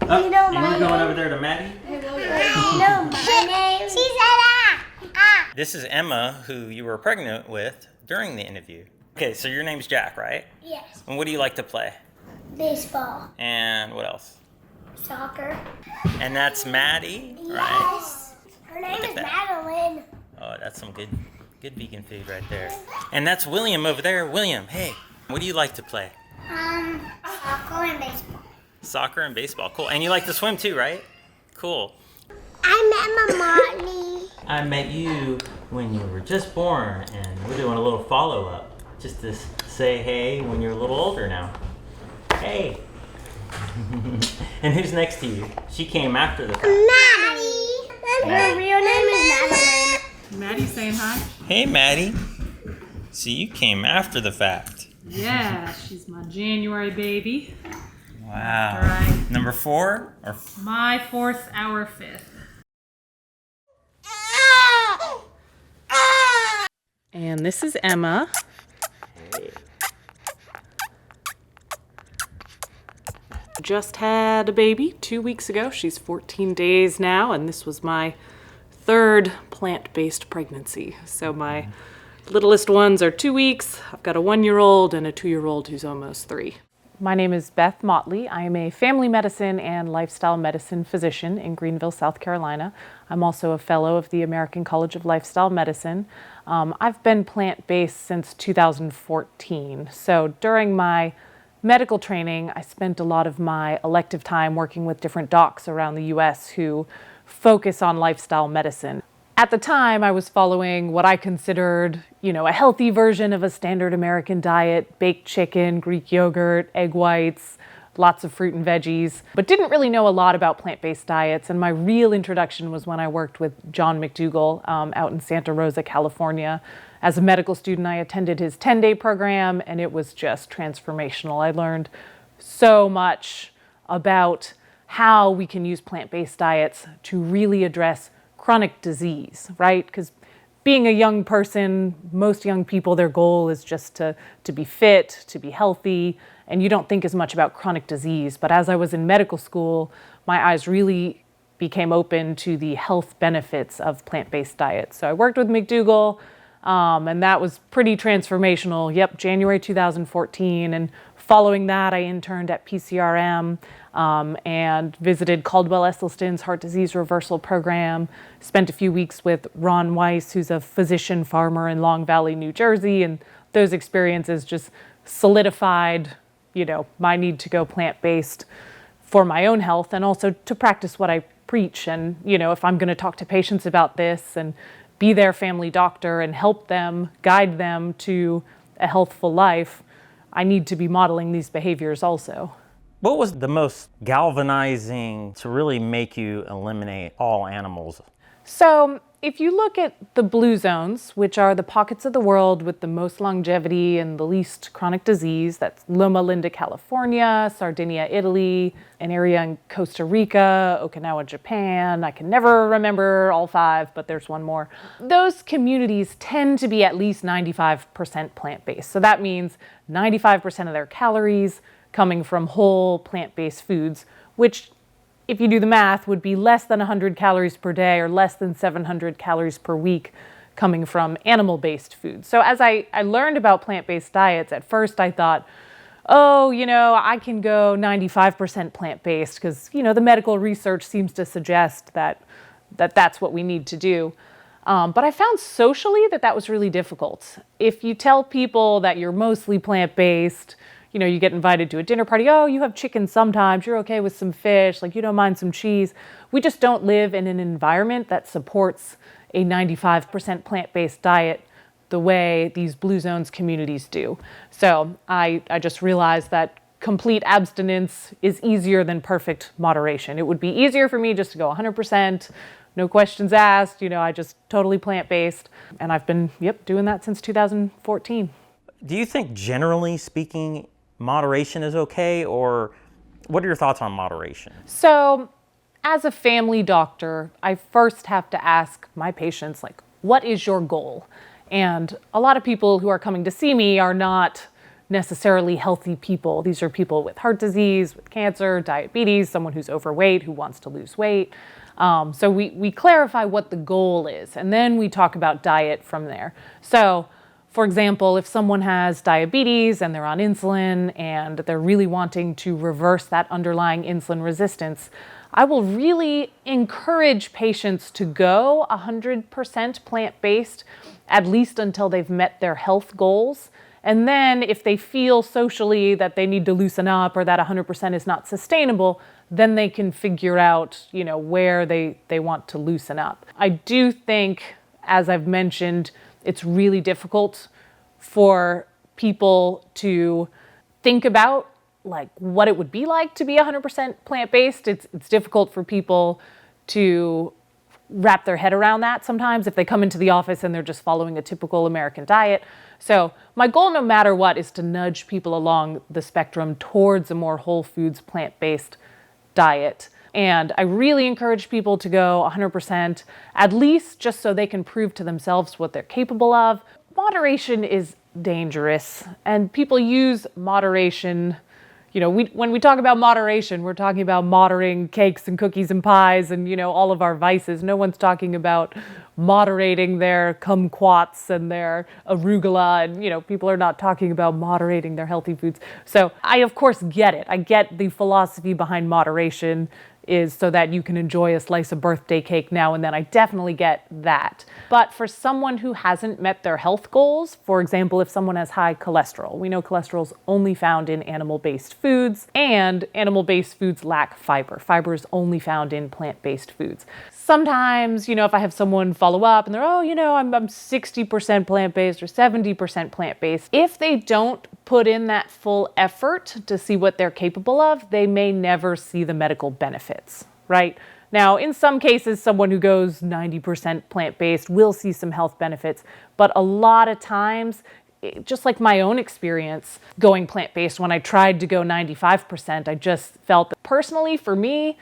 Oh, You know and my you're going name? over there to Maddie? You know my name? She said This is Emma, who you were pregnant with during the interview. Okay, so your name's Jack, right? Yes. And what do you like to play? Baseball. And what else? Soccer. And that's Maddie, right? Yes. Her name Look at is that. Madeline. Oh, that's some good vegan food right there. And that's William over there. William, hey, what do you like to play? Soccer and baseball. Soccer and baseball. Cool. And you like to swim too, right? Cool. I'm Emma Motley. I met you when you were just born, and we're doing a little follow-up just to say hey when you're a little older now. Hey. And who's next to you? She came after the fact. Maddie. And her real name is Madeline. Maddie's saying hi. Hey, Maddie. So you came after the fact. Yeah, she's my January baby. Wow. Right. Number 4 or My 4th, our 5th. And this is Emma. Just had a baby 2 weeks ago. She's 14 days now, and this was my 3rd plant-based pregnancy. So my littlest ones are 2 weeks. I've got a 1-year-old and a 2-year-old who's almost 3. My name is Beth Motley. I am a family medicine and lifestyle medicine physician in Greenville, South Carolina. I'm also a fellow of the American College of Lifestyle Medicine. I've been plant-based since 2014. So during my medical training, I spent a lot of my elective time working with different docs around the US who focus on lifestyle medicine. At the time, I was following what I considered, a healthy version of a standard American diet: baked chicken, Greek yogurt, egg whites, lots of fruit and veggies, but didn't really know a lot about plant-based diets. And my real introduction was when I worked with John McDougall out in Santa Rosa, California. As a medical student, I attended his 10-day program, and it was just transformational. I learned so much about how we can use plant-based diets to really address chronic disease, right? Because being a young person, most young people, their goal is just to be fit, to be healthy, and you don't think as much about chronic disease. But as I was in medical school, my eyes really became open to the health benefits of plant-based diets. So I worked with McDougall, and that was pretty transformational. Yep, January 2014. And following that, I interned at PCRM and visited Caldwell Esselstyn's heart disease reversal program. Spent a few weeks with Ron Weiss, who's a physician farmer in Long Valley, New Jersey. And those experiences just solidified, my need to go plant-based for my own health and also to practice what I preach. And, if I'm going to talk to patients about this and be their family doctor and help them, guide them to a healthful life, I need to be modeling these behaviors also. What was the most galvanizing to really make you eliminate all animals? So if you look at the blue zones, which are the pockets of the world with the most longevity and the least chronic disease, that's Loma Linda, California, Sardinia, Italy, an area in Costa Rica, Okinawa, Japan. I can never remember all 5, but there's one more. Those communities tend to be at least 95% plant-based. So that means 95% of their calories coming from whole plant-based foods, which, if you do the math, would be less than 100 calories per day or less than 700 calories per week coming from animal-based foods. So as I learned about plant-based diets, at first I thought, I can go 95% plant-based because, the medical research seems to suggest that that's what we need to do. But I found socially that was really difficult. If you tell people that you're mostly plant-based, you get invited to a dinner party. Oh, you have chicken sometimes. You're okay with some fish. You don't mind some cheese. We just don't live in an environment that supports a 95% plant-based diet the way these blue zones communities do. So I just realized that complete abstinence is easier than perfect moderation. It would be easier for me just to go 100%, no questions asked. I just totally plant-based. And I've been, doing that since 2014. Do you think, generally speaking, moderation is okay, or what are your thoughts on moderation? So as a family doctor, I first have to ask my patients, what is your goal? And a lot of people who are coming to see me are not necessarily healthy people. These are people with heart disease, with cancer, diabetes, someone who's overweight, who wants to lose weight. So we clarify what the goal is, and then we talk about diet from there. So, for example, if someone has diabetes and they're on insulin and they're really wanting to reverse that underlying insulin resistance, I will really encourage patients to go 100% plant-based, at least until they've met their health goals. And then if they feel socially that they need to loosen up or that 100% is not sustainable, then they can figure out, where they want to loosen up. I do think, as I've mentioned, it's really difficult for people to think about what it would be like to be 100% plant-based. It's difficult for people to wrap their head around that sometimes if they come into the office and they're just following a typical American diet. So my goal, no matter what, is to nudge people along the spectrum towards a more whole foods, plant-based diet. And I really encourage people to go 100%, at least just so they can prove to themselves what they're capable of. Moderation is dangerous, and people use moderation. When we talk about moderation, we're talking about moderating cakes and cookies and pies and, all of our vices. No one's talking about moderating their kumquats and their arugula. And, people are not talking about moderating their healthy foods. So I, of course, get it. I get the philosophy behind moderation is so that you can enjoy a slice of birthday cake now and then. I definitely get that. But for someone who hasn't met their health goals, for example, if someone has high cholesterol, we know cholesterol is only found in animal-based foods, and animal-based foods lack fiber. Fiber is only found in plant-based foods. Sometimes, if I have someone follow up and they're, I'm 60% plant-based or 70% plant-based, if they don't put in that full effort to see what they're capable of, they may never see the medical benefits, right? Now, in some cases, someone who goes 90% plant-based will see some health benefits, but a lot of times, just like my own experience going plant-based, when I tried to go 95%, I just felt that personally for me,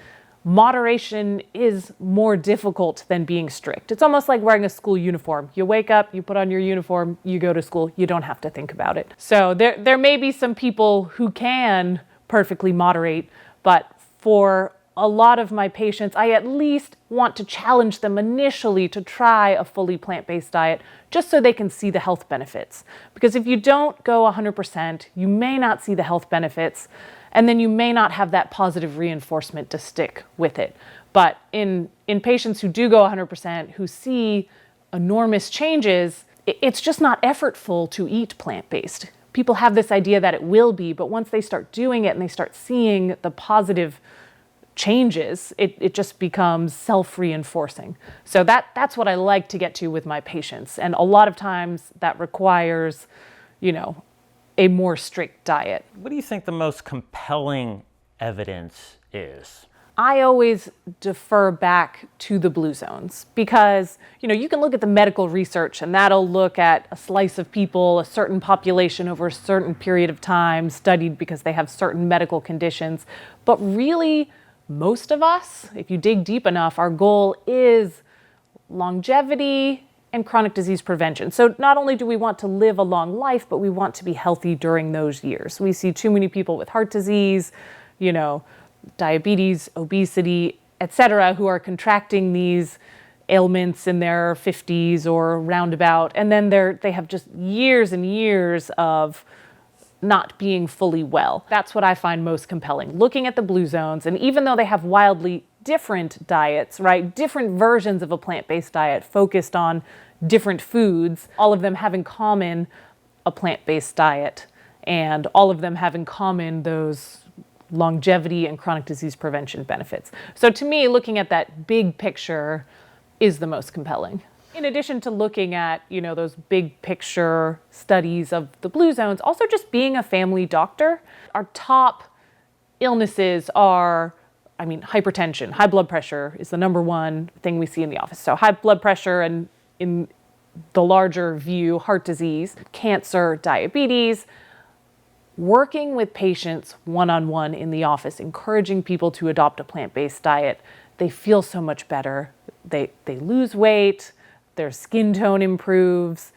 moderation is more difficult than being strict. It's almost like wearing a school uniform. You wake up, you put on your uniform, you go to school, you don't have to think about it. So there may be some people who can perfectly moderate, but for a lot of my patients, I at least want to challenge them initially to try a fully plant-based diet just so they can see the health benefits. Because if you don't go 100%, you may not see the health benefits, and then you may not have that positive reinforcement to stick with it. But in patients who do go 100%, who see enormous changes, it's just not effortful to eat plant-based. People have this idea that it will be, but once they start doing it and they start seeing the positive changes, it just becomes self-reinforcing. So that's what I like to get to with my patients. And a lot of times that requires, a more strict diet. What do you think the most compelling evidence is? I always defer back to the blue zones because, you can look at the medical research and that'll look at a slice of people, a certain population over a certain period of time studied because they have certain medical conditions. But really, most of us, if you dig deep enough, our goal is longevity and chronic disease prevention. So not only do we want to live a long life, but we want to be healthy during those years. We see too many people with heart disease, diabetes, obesity, etc., who are contracting these ailments in their 50s or roundabout, and then they have just years and years of not being fully well. That's what I find most compelling, looking at the blue zones. And even though they have wildly different diets, right, different versions of a plant-based diet focused on different foods, all of them have in common a plant-based diet, and all of them have in common those longevity and chronic disease prevention benefits. So to me, looking at that big picture is the most compelling. In addition to looking at, those big picture studies of the blue zones, also just being a family doctor, our top illnesses are, hypertension. High blood pressure is the number one thing we see in the office. So high blood pressure, and in the larger view, heart disease, cancer, diabetes. Working with patients one-on-one in the office, encouraging people to adopt a plant-based diet, they feel so much better. They lose weight, their skin tone improves,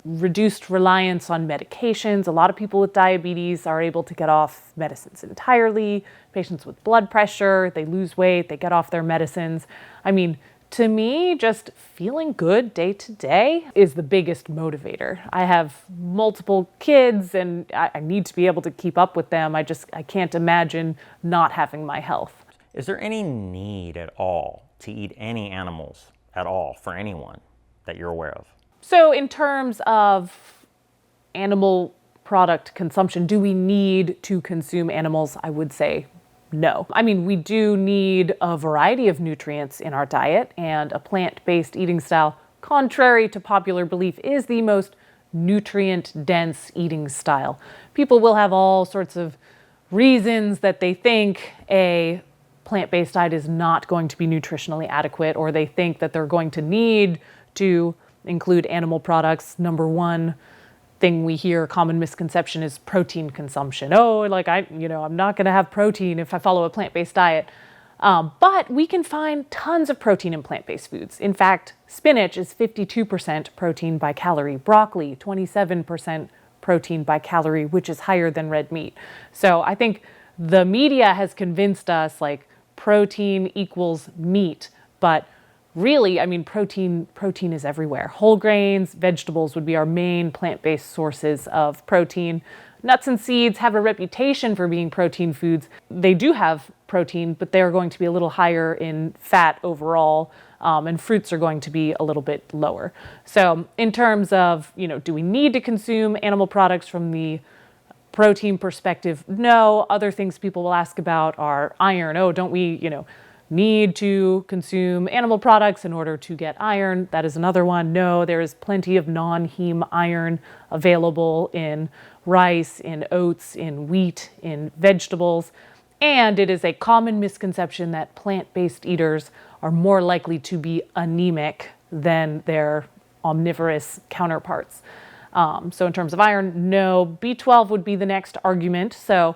reduced reliance on medications. A lot of people with diabetes are able to get off medicines entirely. Patients with blood pressure, they lose weight, they get off their medicines. I mean, to me, just feeling good day to day is the biggest motivator. I have multiple kids and I need to be able to keep up with them. I can't imagine not having my health. Is there any need at all to eat any animals at all for anyone that you're aware of? So in terms of animal product consumption, do we need to consume animals? I would say no. I mean, we do need a variety of nutrients in our diet, and a plant-based eating style, contrary to popular belief, is the most nutrient-dense eating style. People will have all sorts of reasons that they think a plant-based diet is not going to be nutritionally adequate, or they think that they're going to need to include animal products. Number one thing we hear, common misconception, is protein consumption. Oh, like I'm not going to have protein if I follow a plant-based diet. But we can find tons of protein in plant-based foods. In fact, spinach is 52% protein by calorie, broccoli 27% protein by calorie, which is higher than red meat. So I think the media has convinced us like protein equals meat, but really, I mean, protein is everywhere. Whole grains, vegetables would be our main plant-based sources of protein. Nuts and seeds have a reputation for being protein foods. They do have protein, but they're going to be a little higher in fat overall, and fruits are going to be a little bit lower. So in terms of, do we need to consume animal products from the protein perspective? No. Other things people will ask about are iron. Oh, don't we, need to consume animal products in order to get iron? That is another one. No, there is plenty of non-heme iron available in rice, in oats, in wheat, in vegetables. And it is a common misconception that plant-based eaters are more likely to be anemic than their omnivorous counterparts. So in terms of iron, no. B12 would be the next argument. So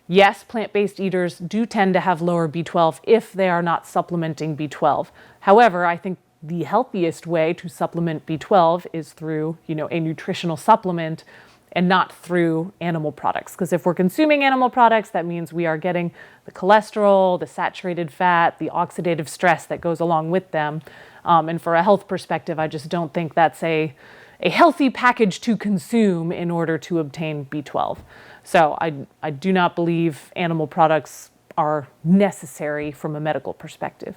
yes, plant-based eaters do tend to have lower B12 if they are not supplementing B12. However, I think the healthiest way to supplement B12 is through, a nutritional supplement and not through animal products. Because if we're consuming animal products, that means we are getting the cholesterol, the saturated fat, the oxidative stress that goes along with them. And for a health perspective, I just don't think that's a healthy package to consume in order to obtain B12. So I do not believe animal products are necessary from a medical perspective.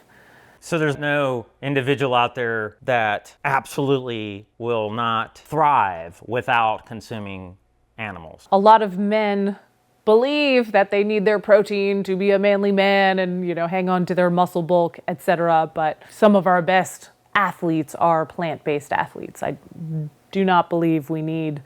So there's no individual out there that absolutely will not thrive without consuming animals. A lot of men believe that they need their protein to be a manly man and, hang on to their muscle bulk, etc. But some of our best athletes are plant-based athletes. I do not believe we need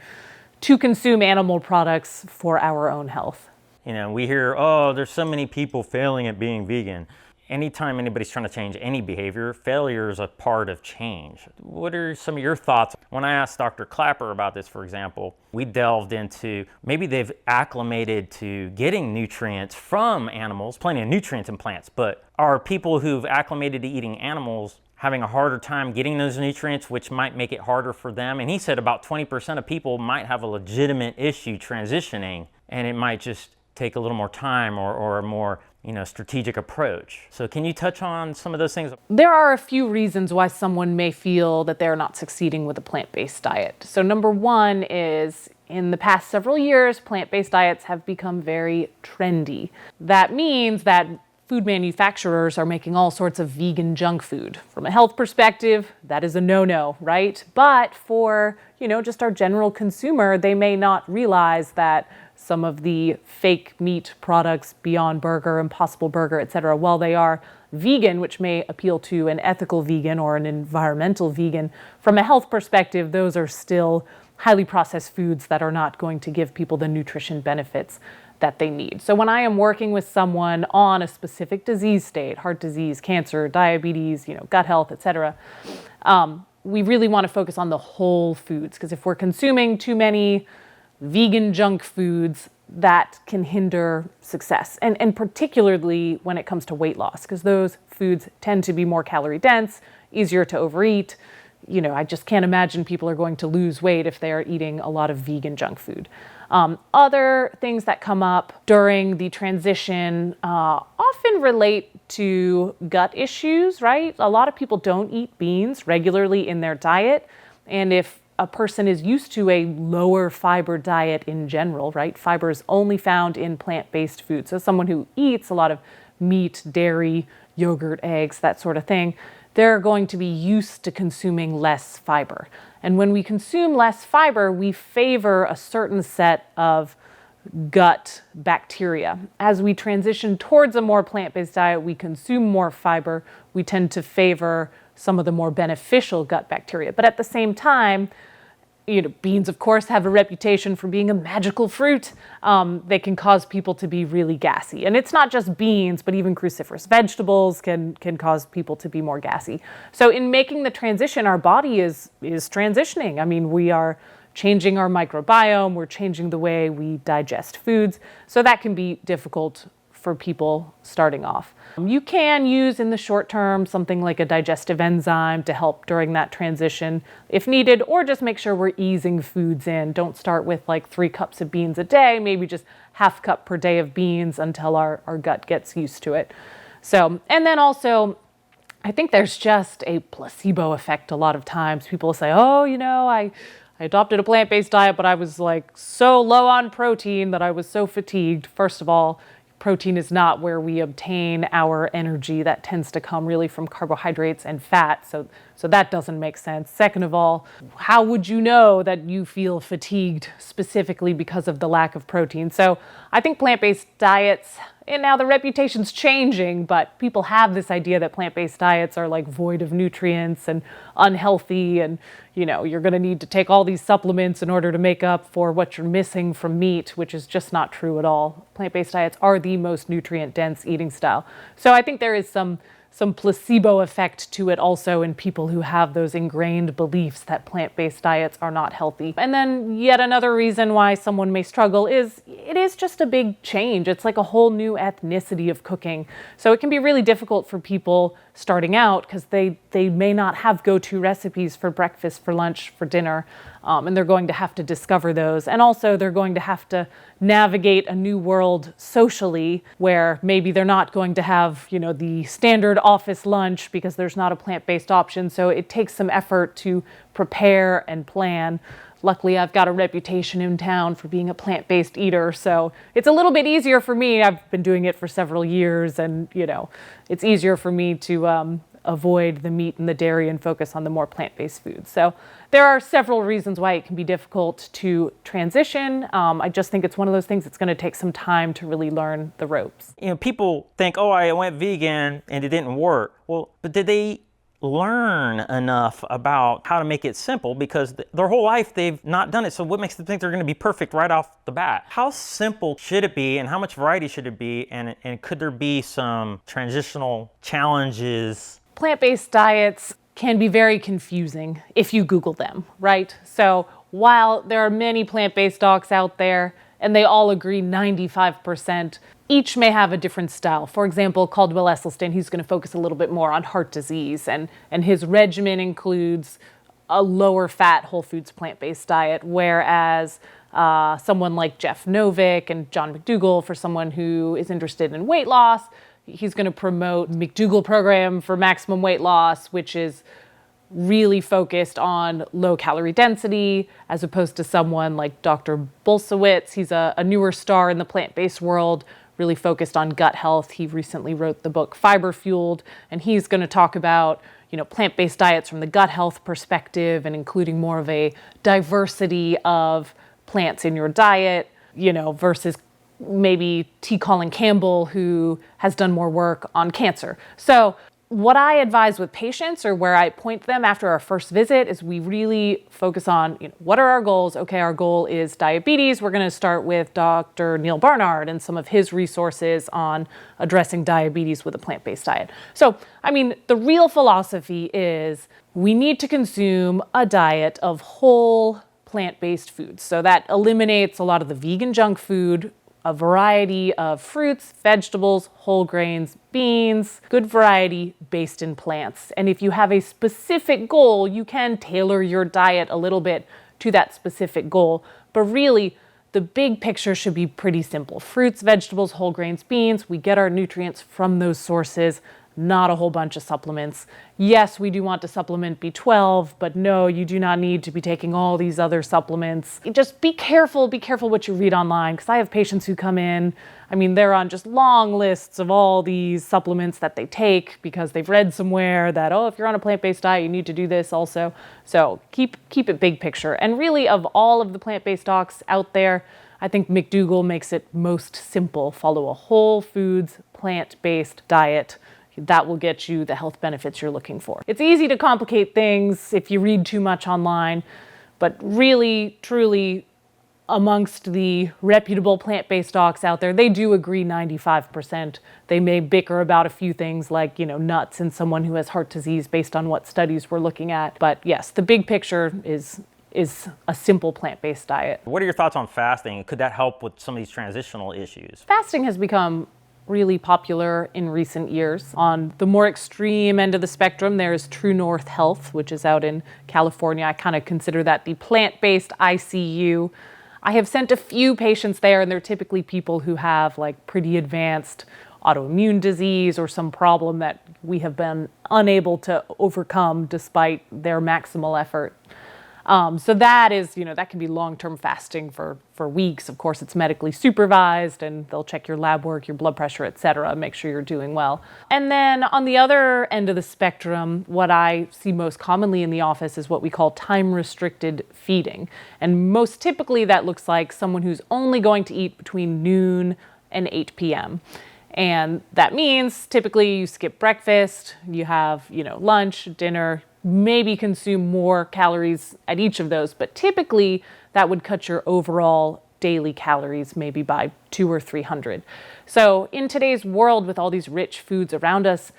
to consume animal products for our own health. We hear, there's so many people failing at being vegan. Anytime anybody's trying to change any behavior, failure is a part of change. What are some of your thoughts? When I asked Dr. Klaper about this, for example, we delved into maybe they've acclimated to getting nutrients from animals, plenty of nutrients in plants, but are people who've acclimated to eating animals having a harder time getting those nutrients, which might make it harder for them? And he said about 20% of people might have a legitimate issue transitioning, and it might just take a little more time or a more strategic approach. So can you touch on some of those things? There are a few reasons why someone may feel that they're not succeeding with a plant-based diet. So number one is, in the past several years, plant-based diets have become very trendy. That means that food manufacturers are making all sorts of vegan junk food. From a health perspective, that is a no-no, right? But for, just our general consumer, they may not realize that some of the fake meat products, Beyond Burger, Impossible Burger, etc., while they are vegan, which may appeal to an ethical vegan or an environmental vegan, from a health perspective, those are still highly processed foods that are not going to give people the nutrition benefits that they need. So when I am working with someone on a specific disease state, heart disease, cancer, diabetes, gut health, etc., we really want to focus on the whole foods, because if we're consuming too many vegan junk foods, that can hinder success. And particularly when it comes to weight loss, because those foods tend to be more calorie dense, easier to overeat, I just can't imagine people are going to lose weight if they are eating a lot of vegan junk food. Other things that come up during the transition often relate to gut issues, right? A lot of people don't eat beans regularly in their diet. And if a person is used to a lower fiber diet in general, right? Fiber is only found in plant-based food. So someone who eats a lot of meat, dairy, yogurt, eggs, that sort of thing, they're going to be used to consuming less fiber. And when we consume less fiber, we favor a certain set of gut bacteria. As we transition towards a more plant-based diet, we consume more fiber. We tend to favor some of the more beneficial gut bacteria. But at the same time, beans, of course, have a reputation for being a magical fruit. They can cause people to be really gassy. And it's not just beans, but even cruciferous vegetables can cause people to be more gassy. So in making the transition, our body is transitioning. I mean, we are changing our microbiome, we're changing the way we digest foods. So that can be difficult for people starting off. You can use in the short term something like a digestive enzyme to help during that transition if needed, or just make sure we're easing foods in. Don't start with like 3 cups of beans a day, maybe just ½ cup per day of beans until our gut gets used to it. So, and then also, I think there's just a placebo effect a lot of times. People say, oh, I adopted a plant-based diet, but I was like so low on protein that I was so fatigued. First of all, protein is not where we obtain our energy. That tends to come really from carbohydrates and fat. So that doesn't make sense. Second of all, how would you know that you feel fatigued specifically because of the lack of protein? So I think plant-based diets, and now the reputation's changing, but people have this idea that plant-based diets are like void of nutrients and unhealthy, and you're going to need to take all these supplements in order to make up for what you're missing from meat, which is just not true at all. Plant-based diets are the most nutrient-dense eating style. So I think there is some placebo effect to it also in people who have those ingrained beliefs that plant-based diets are not healthy. And then yet another reason why someone may struggle is it is just a big change. It's like a whole new ethnicity of cooking. So it can be really difficult for people starting out because they may not have go-to recipes for breakfast, for lunch, for dinner, and they're going to have to discover those. And also they're going to have to navigate a new world socially where maybe they're not going to have, the standard office lunch because there's not a plant-based option. So it takes some effort to prepare and plan. Luckily, I've got a reputation in town for being a plant-based eater, so it's a little bit easier for me. I've been doing it for several years, and it's easier for me to avoid the meat and the dairy and focus on the more plant-based foods. So there are several reasons why it can be difficult to transition. I just think it's one of those things that's going to take some time to really learn the ropes. People think, oh, I went vegan and it didn't work. Well, but did they learn enough about how to make it simple? Because their whole life they've not done it. So what makes them think they're going to be perfect right off the bat? How simple should it be, and how much variety should it be? And could there be some transitional challenges? Plant-based diets can be very confusing if you Google them, right? So while there are many plant-based docs out there, and they all agree 95%, each may have a different style. For example, Caldwell Esselstyn, he's going to focus a little bit more on heart disease, and his regimen includes a lower fat, whole foods, plant-based diet, whereas someone like Jeff Novick and John McDougall, for someone who is interested in weight loss, he's going to promote McDougall program for maximum weight loss, which is really focused on low calorie density, as opposed to someone like Dr. Bulsiewicz. He's a newer star in the plant-based world, really focused on gut health. He recently wrote the book Fiber Fueled, and he's going to talk about plant-based diets from the gut health perspective and including more of a diversity of plants in your diet, versus maybe T. Colin Campbell, who has done more work on cancer. So what I advise with patients, or where I point them after our first visit, is we really focus on what are our goals? Okay, our goal is diabetes. We're going to start with Dr. Neil Barnard and some of his resources on addressing diabetes with a plant-based diet. So, the real philosophy is we need to consume a diet of whole plant-based foods. So that eliminates a lot of the vegan junk food. a variety of fruits, vegetables, whole grains, beans, good variety based in plants. And if you have a specific goal, you can tailor your diet a little bit to that specific goal. But really, the big picture should be pretty simple. Fruits, vegetables, whole grains, beans, we get our nutrients from those sources, not a whole bunch of supplements. Yes, we do want to supplement B12, but no, you do not need to be taking all these other supplements. Just be careful what you read online, because I have patients who come in, I mean, they're on just long lists of all these supplements that they take because they've read somewhere that, oh, if you're on a plant-based diet, you need to do this also. So keep it big picture. And really, of all of the plant-based docs out there, I think McDougall makes it most simple. Follow a whole foods, plant-based diet. That will get you the health benefits you're looking for. It's easy to complicate things if you read too much online, but really, truly, amongst the reputable plant-based docs out there, they do agree 95%. They may bicker about a few things like, nuts in someone who has heart disease based on what studies we're looking at. But yes, the big picture is a simple plant-based diet. What are your thoughts on fasting? Could that help with some of these transitional issues? Fasting has become really popular in recent years. On the more extreme end of the spectrum, there's True North Health, which is out in California. I kind of consider that the plant-based ICU. I have sent a few patients there, and they're typically people who have like pretty advanced autoimmune disease or some problem that we have been unable to overcome despite their maximal effort. So that is, that can be long-term fasting for weeks. Of course, it's medically supervised, and they'll check your lab work, your blood pressure, et cetera, make sure you're doing well. And then on the other end of the spectrum, what I see most commonly in the office is what we call time-restricted feeding. And most typically, that looks like someone who's only going to eat between noon and 8 p.m. And that means typically you skip breakfast, you have, lunch, dinner, maybe consume more calories at each of those, but typically that would cut your overall daily calories maybe by 200 or 300. So in today's world with all these rich foods around us,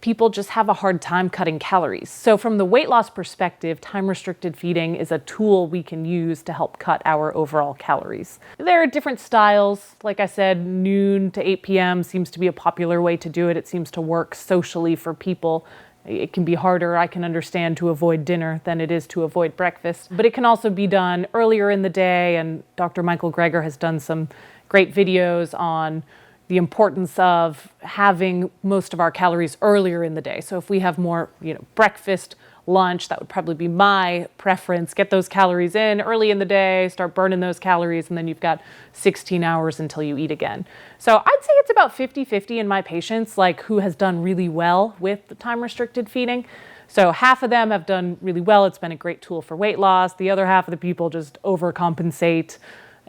people just have a hard time cutting calories. So from the weight loss perspective, time-restricted feeding is a tool we can use to help cut our overall calories. There are different styles. Like I said, noon to 8 p.m. seems to be a popular way to do it. It seems to work socially for people. It can be harder, I can understand, to avoid dinner than it is to avoid breakfast. But it can also be done earlier in the day, and Dr. Michael Greger has done some great videos on the importance of having most of our calories earlier in the day. So if we have more, breakfast, lunch, that would probably be my preference. Get those calories in early in the day, start burning those calories, and then you've got 16 hours until you eat again. So I'd say it's about 50-50 in my patients, like who has done really well with the time-restricted feeding. So half of them have done really well. It's been a great tool for weight loss. The other half of the people just overcompensate.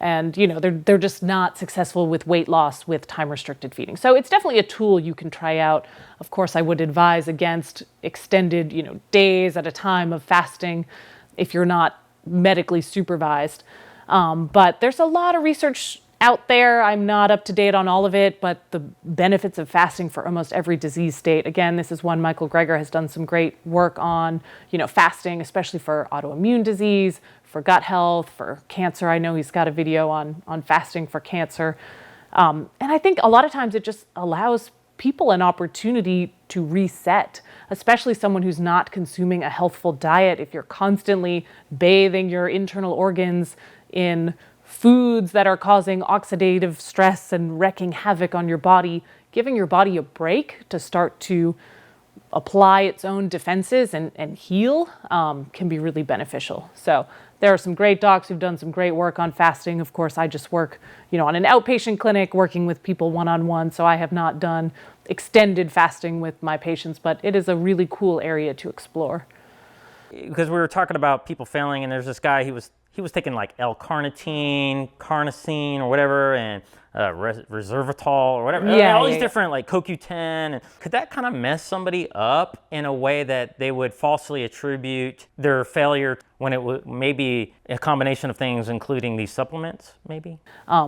And, they're just not successful with weight loss with time-restricted feeding. So it's definitely a tool you can try out. Of course, I would advise against extended, days at a time of fasting if you're not medically supervised. But there's a lot of research out there. I'm not up to date on all of it, but the benefits of fasting for almost every disease state. Again, this is one Michael Greger has done some great work on, fasting, especially for autoimmune disease, for gut health, for cancer. I know he's got a video on fasting for cancer. And I think a lot of times it just allows people an opportunity to reset, especially someone who's not consuming a healthful diet. If you're constantly bathing your internal organs in foods that are causing oxidative stress and wreaking havoc on your body, giving your body a break to start to apply its own defenses and heal can be really beneficial. So there are some great docs who've done some great work on fasting. Of course, I just work, on an outpatient clinic working with people one-on-one, so I have not done extended fasting with my patients, but it is a really cool area to explore. Because we were talking about people failing, and there's this guy, he was taking like L-carnitine, carnosine, or whatever, and resveratrol, or whatever. All these different, like CoQ10. And could that kind of mess somebody up in a way that they would falsely attribute their failure when it was maybe a combination of things, including these supplements, maybe?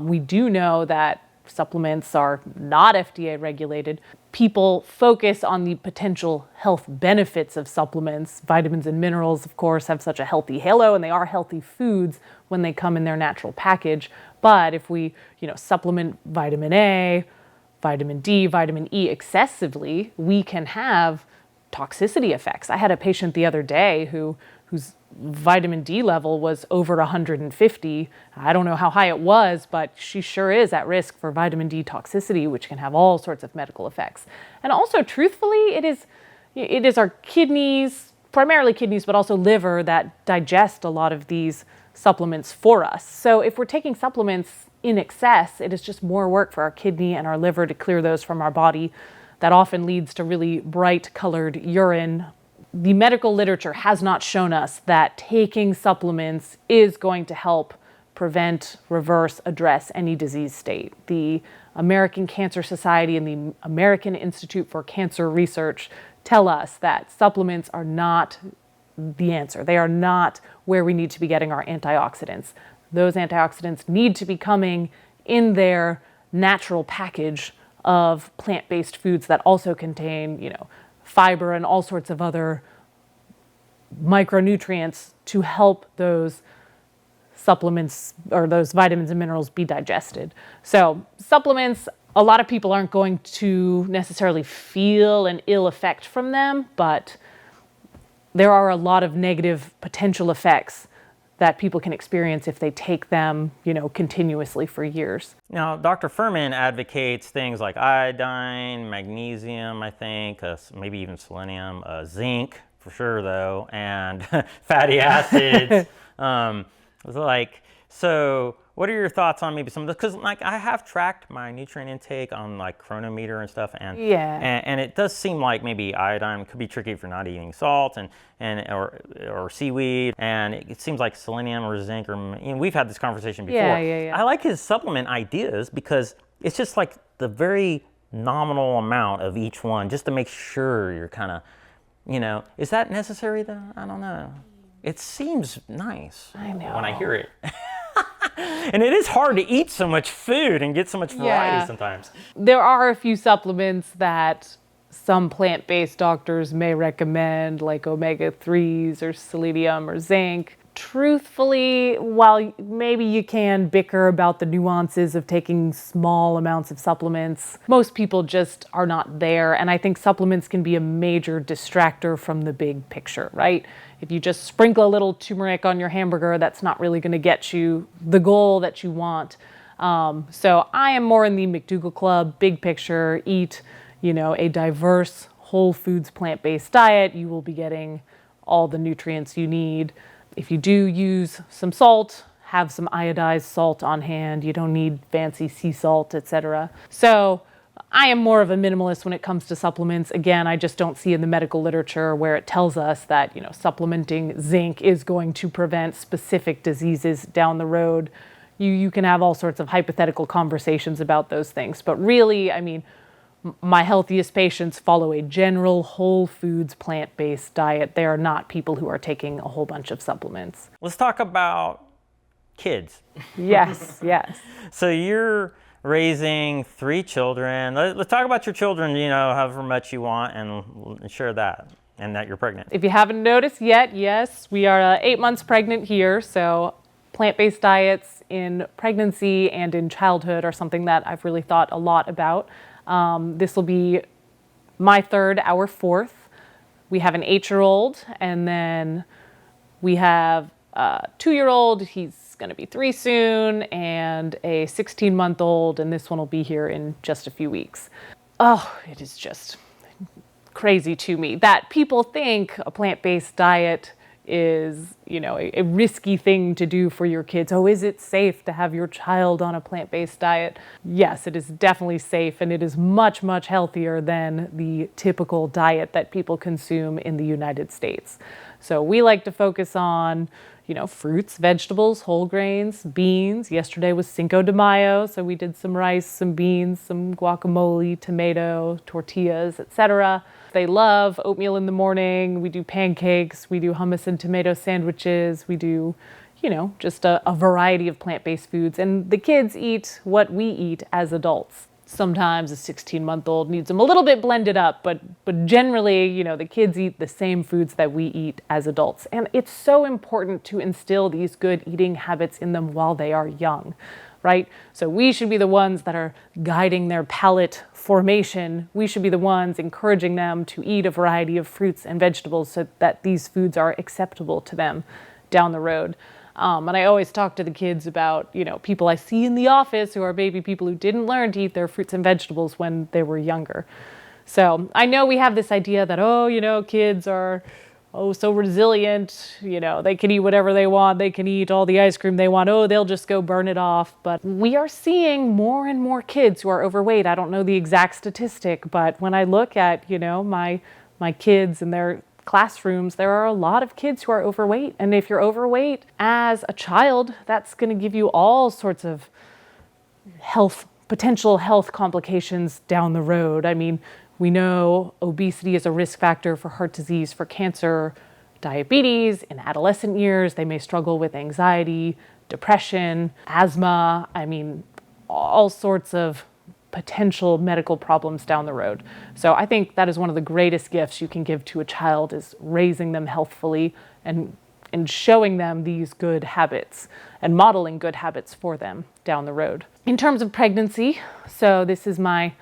We do know that supplements are not FDA regulated. People focus on the potential health benefits of supplements. Vitamins and minerals, of course, have such a healthy halo, and they are healthy foods when they come in their natural package. But if we, supplement vitamin A, vitamin D, vitamin E excessively, we can have toxicity effects. I had a patient the other day whose vitamin D level was over 150. I don't know how high it was, but she sure is at risk for vitamin D toxicity, which can have all sorts of medical effects. And also, truthfully, it is our kidneys, primarily kidneys, but also liver, that digest a lot of these supplements for us. So if we're taking supplements in excess, it is just more work for our kidney and our liver to clear those from our body. That often leads to really bright colored urine. The medical literature has not shown us that taking supplements is going to help prevent, reverse, address any disease state. The American Cancer Society and the American Institute for Cancer Research tell us that supplements are not the answer. They are not where we need to be getting our antioxidants. Those antioxidants need to be coming in their natural package of plant-based foods that also contain, fiber and all sorts of other micronutrients to help those supplements or those vitamins and minerals be digested. So supplements, a lot of people aren't going to necessarily feel an ill effect from them, but there are a lot of negative potential effects that people can experience if they take them, continuously for years. Now, Dr. Furman advocates things like iodine, magnesium, I think, maybe even selenium, zinc for sure though, and fatty acids. So what are your thoughts on maybe some of this? Because I have tracked my nutrient intake on Chronometer and stuff, and it does seem like maybe iodine could be tricky if you're not eating salt or seaweed, and it seems like selenium or zinc we've had this conversation before. I like his supplement ideas because it's just like the very nominal amount of each one, just to make sure you're kind of, is that necessary though? I don't know. It seems nice when I hear it. And it is hard to eat so much food and get so much variety sometimes. There are a few supplements that some plant-based doctors may recommend, like omega-3s or selenium or zinc. Truthfully, while maybe you can bicker about the nuances of taking small amounts of supplements, most people just are not there. And I think supplements can be a major distractor from the big picture, right? If you just sprinkle a little turmeric on your hamburger, that's not really going to get you the goal that you want. So I am more in the McDougall Club, big picture, eat, a diverse, whole foods, plant-based diet. You will be getting all the nutrients you need. If you do use some salt, have some iodized salt on hand. You don't need fancy sea salt, etc. So I am more of a minimalist when it comes to supplements. Again, I just don't see in the medical literature where it tells us that, supplementing zinc is going to prevent specific diseases down the road. You can have all sorts of hypothetical conversations about those things. But really, my healthiest patients follow a general whole foods plant-based diet. They are not people who are taking a whole bunch of supplements. Let's talk about kids. Yes. So you're raising 3 children. Let's talk about your children, however much you want, and share that, and that you're pregnant. If you haven't noticed yet, yes, we are 8 months pregnant here. So plant-based diets in pregnancy and in childhood are something that I've really thought a lot about. This will be my third, our fourth. We have an 8-year-old, and then we have a 2-year-old. He's going to be 3 soon, and a 16-month-old, and this one will be here in just a few weeks. Oh, it is just crazy to me that people think a plant-based diet is, a risky thing to do for your kids. Oh, is it safe to have your child on a plant-based diet? Yes, it is definitely safe, and it is much, much healthier than the typical diet that people consume in the United States. So we like to focus on, fruits, vegetables, whole grains, beans. Yesterday was Cinco de Mayo, so we did some rice, some beans, some guacamole, tomato, tortillas, etc. They love oatmeal in the morning. We do pancakes. We do hummus and tomato sandwiches. We do, just a variety of plant-based foods. And the kids eat what we eat as adults. Sometimes a 16-month-old needs them a little bit blended up, but generally, the kids eat the same foods that we eat as adults. And it's so important to instill these good eating habits in them while they are young, right? So we should be the ones that are guiding their palate formation. We should be the ones encouraging them to eat a variety of fruits and vegetables so that these foods are acceptable to them down the road. And I always talk to the kids about, people I see in the office who are baby people who didn't learn to eat their fruits and vegetables when they were younger. So I know we have this idea that, kids are, so resilient, they can eat whatever they want. They can eat all the ice cream they want. They'll just go burn it off. But we are seeing more and more kids who are overweight. I don't know the exact statistic, but when I look at, my kids and their classrooms, there are a lot of kids who are overweight. And if you're overweight as a child, that's going to give you all sorts of potential health complications down the road. I mean, we know obesity is a risk factor for heart disease, for cancer, diabetes. In adolescent years, they may struggle with anxiety, depression, asthma. I mean, all sorts of potential medical problems down the road. So I think that is one of the greatest gifts you can give to a child, is raising them healthfully and showing them these good habits and modeling good habits for them down the road. In terms of pregnancy, so this is my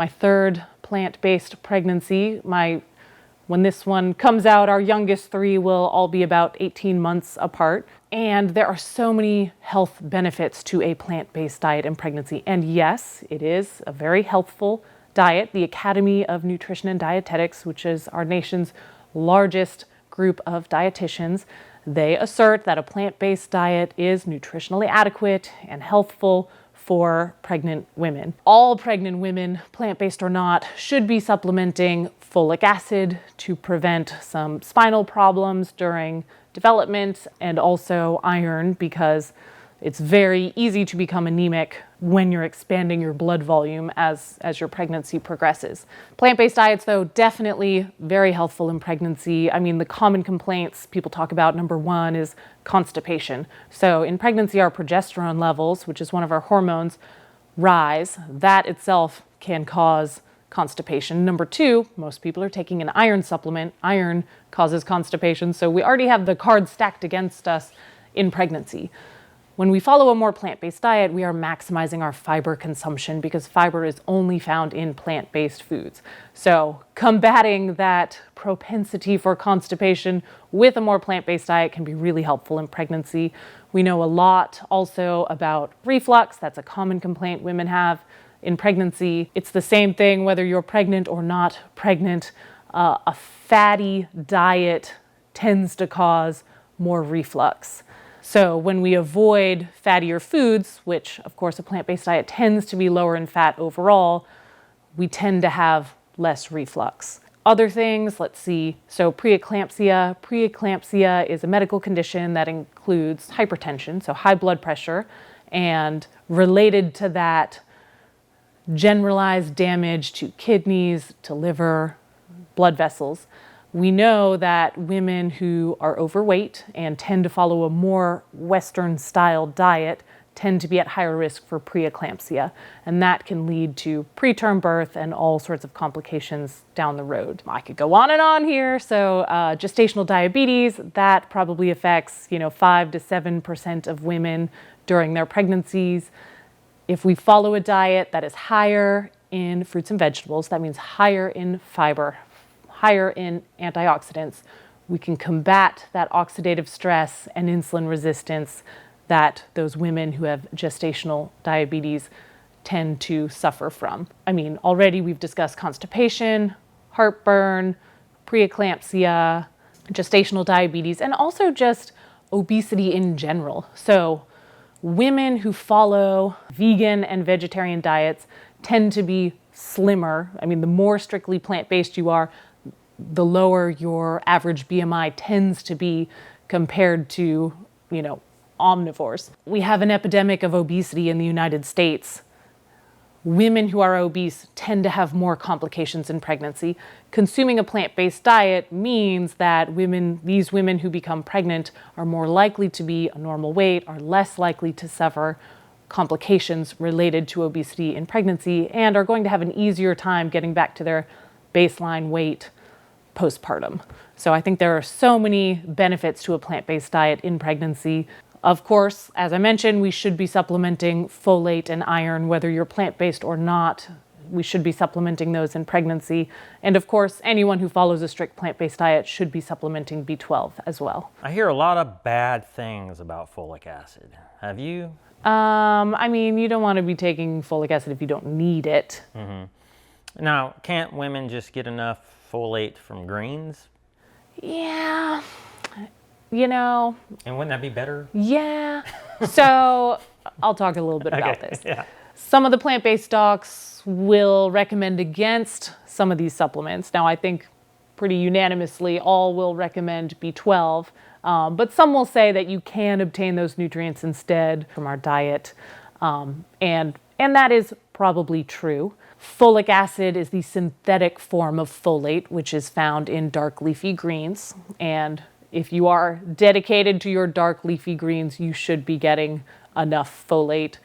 third plant-based pregnancy. When this one comes out, our youngest 3 will all be about 18 months apart. And there are so many health benefits to a plant-based diet in pregnancy. And yes, it is a very healthful diet. The Academy of Nutrition and Dietetics, which is our nation's largest group of dietitians, they assert that a plant-based diet is nutritionally adequate and healthful for pregnant women. All pregnant women, plant-based or not, should be supplementing folic acid to prevent some spinal problems during development, and also iron, because it's very easy to become anemic when you're expanding your blood volume as your pregnancy progresses. Plant-based diets, though, definitely very healthful in pregnancy. I mean, the common complaints people talk about, number 1 is constipation. So in pregnancy, our progesterone levels, which is one of our hormones, rise. That itself can cause constipation. Number 2, most people are taking an iron supplement. Iron causes constipation. So we already have the cards stacked against us in pregnancy. When we follow a more plant-based diet, we are maximizing our fiber consumption, because fiber is only found in plant-based foods. So combating that propensity for constipation with a more plant-based diet can be really helpful in pregnancy. We know a lot also about reflux. That's a common complaint women have in pregnancy. It's the same thing whether you're pregnant or not pregnant. A fatty diet tends to cause more reflux. So when we avoid fattier foods, which of course a plant-based diet tends to be lower in fat overall, we tend to have less reflux. Other things, let's see, so preeclampsia. Preeclampsia is a medical condition that includes hypertension, so high blood pressure, and related to that, generalized damage to kidneys, to liver, blood vessels. We know that women who are overweight and tend to follow a more Western-style diet tend to be at higher risk for preeclampsia, and that can lead to preterm birth and all sorts of complications down the road. I could go on and on here. So gestational diabetes, that probably affects 5 to 7% of women during their pregnancies. If we follow a diet that is higher in fruits and vegetables, that means higher in fiber, higher in antioxidants, we can combat that oxidative stress and insulin resistance that those women who have gestational diabetes tend to suffer from. I mean, already we've discussed constipation, heartburn, preeclampsia, gestational diabetes, and also just obesity in general. So women who follow vegan and vegetarian diets tend to be slimmer. I mean, the more strictly plant-based you are, the lower your average BMI tends to be compared to, omnivores. We have an epidemic of obesity in the United States. women who are obese tend to have more complications in pregnancy. Consuming a plant-based diet means that these women who become pregnant are more likely to be a normal weight, are less likely to suffer complications related to obesity in pregnancy, and are going to have an easier time getting back to their baseline weight postpartum. So I think there are so many benefits to a plant-based diet in pregnancy. Of course, as I mentioned, we should be supplementing folate and iron, whether you're plant-based or not. We should be supplementing those in pregnancy. And of course, anyone who follows a strict plant-based diet should be supplementing B12 as well. I hear a lot of bad things about folic acid. Have you? I mean, you don't want to be taking folic acid if you don't need it. Mm-hmm. Now, can't women just get enough folate from greens? Yeah. You know. And wouldn't that be better? Yeah. So I'll talk a little bit about this. Yeah. Some of the plant-based docs will recommend against some of these supplements. Now, I think pretty unanimously all will recommend B12, but some will say that you can obtain those nutrients instead from our diet, and that is probably true. Folic acid is the synthetic form of folate, which is found in dark leafy greens, and if you are dedicated to your dark leafy greens, you should be getting enough folate.